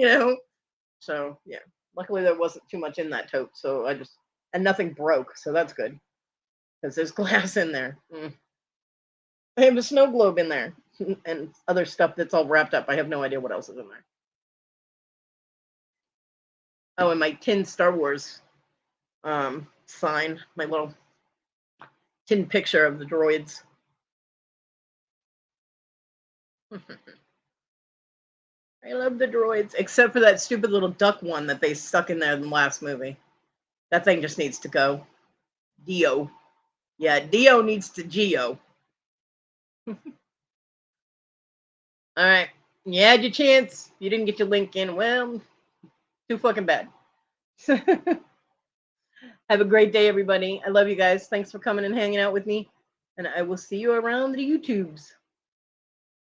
So, yeah. Luckily, there wasn't too much in that tote. So and nothing broke. So that's good. Because there's glass in there. I have a snow globe in there. And other stuff that's all wrapped up. I have no idea what else is in there. Oh, and my tin Star Wars sign, my little tin picture of the droids. I love the droids, except for that stupid little duck one that they stuck in there in the last movie. That thing just needs to go. Dio. Yeah, Dio needs to Geo. All right. You had your chance. You didn't get your link in. Well, too fucking bad. Have a great day, everybody. I love you guys. Thanks for coming and hanging out with me. And I will see you around the YouTubes.